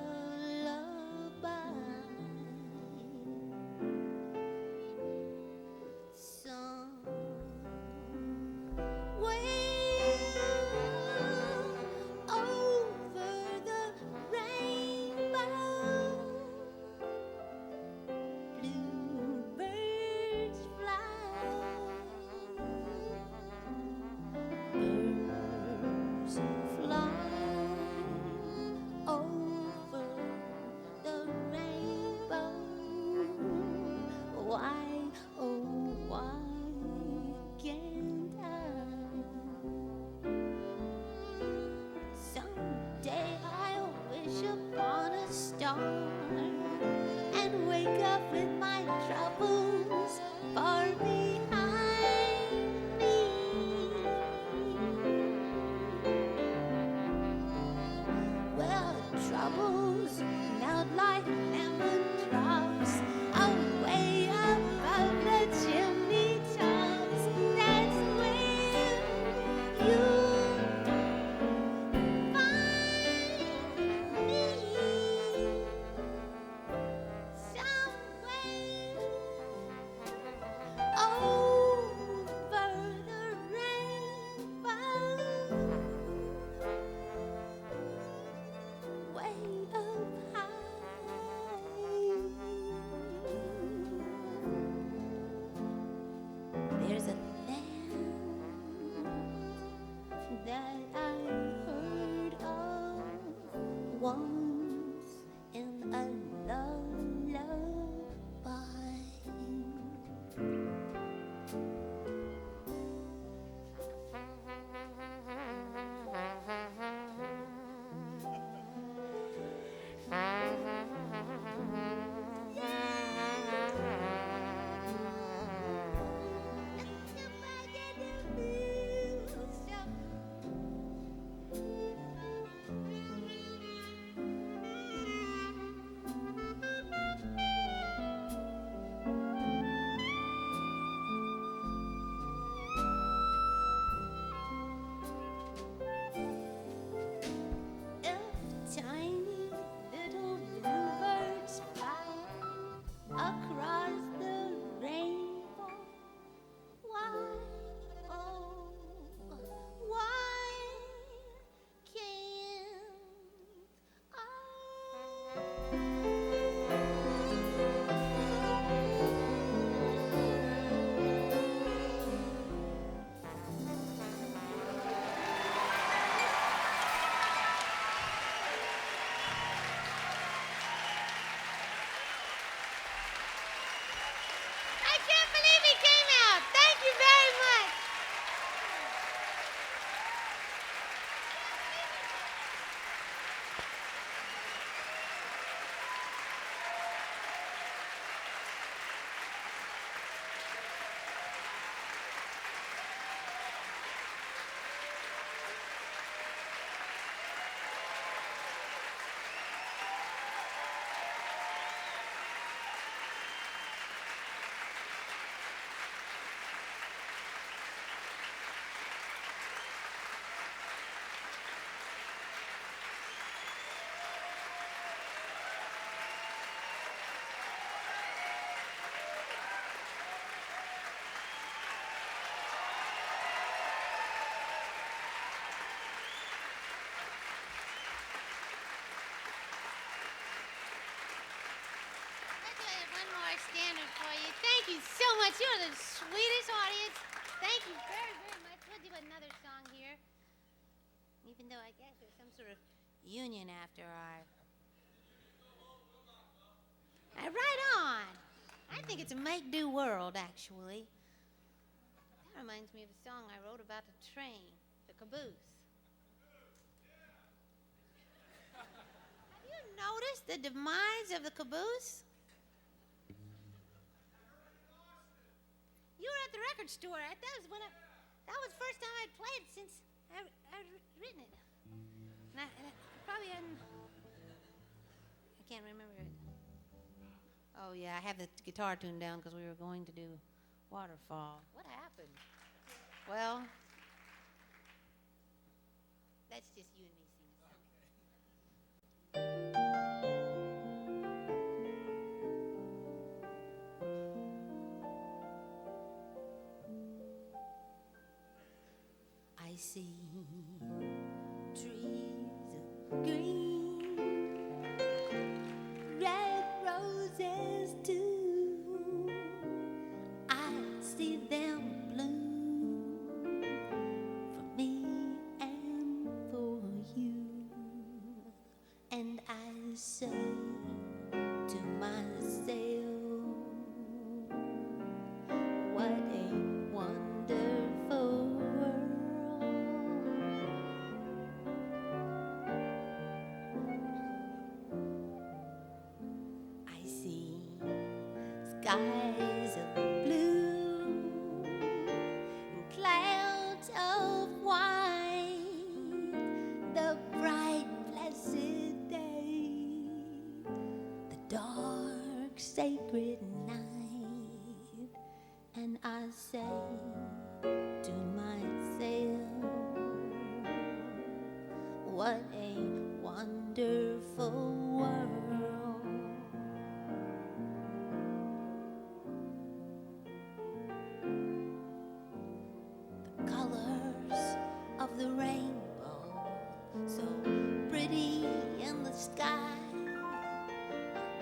Somewhere over the rainbow, bluebirds fly, birds much. You're the sweetest audience. Thank you very, very much. We'll do another song here. Even though I guess there's some sort of union after our... Right on. I think it's a make-do world, actually. That reminds me of a song I wrote about the train, the caboose. Have you noticed the demise of the caboose? You were at the record store. That was the first time I'd played it since I'd written it. And I probably hadn't... I can't remember it. Oh, yeah, I have the guitar tuned down because we were going to do Waterfall. What happened? Well, that's just you and me singing. I see trees of green, red roses too. I see them bloom for me and for you. And I say to myself, what a wonderful world. I see skies of blue and clouds of white, the bright blessed day, the dark sacred night. And I say to myself, what a wonderful world. The colors of the rainbow, so pretty in the sky,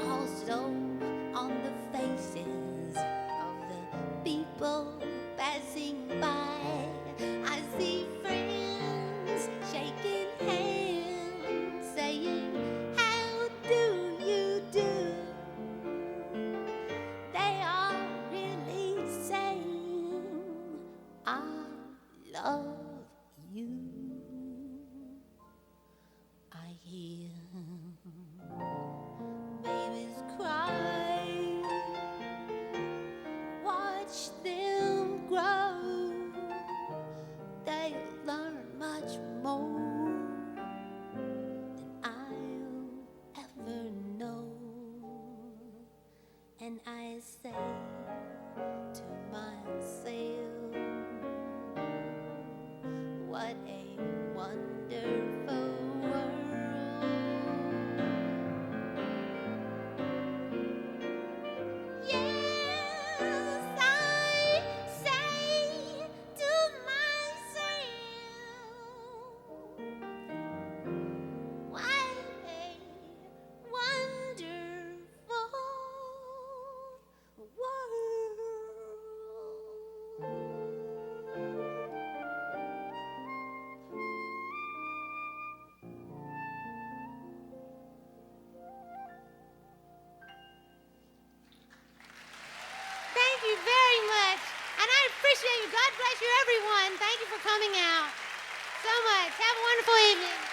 also on the faces of the people passing by. I see friends shaking hands, saying, how do you do? They are really saying, I love you. I hear babies cry, watch them grow. They'll learn much more than I'll ever know. And I say to myself, what a wonderful world. Yes, I say to myself, what a wonderful world. Thank you very much. And I appreciate you. God bless you, everyone. Thank you for coming out so much. Have a wonderful evening.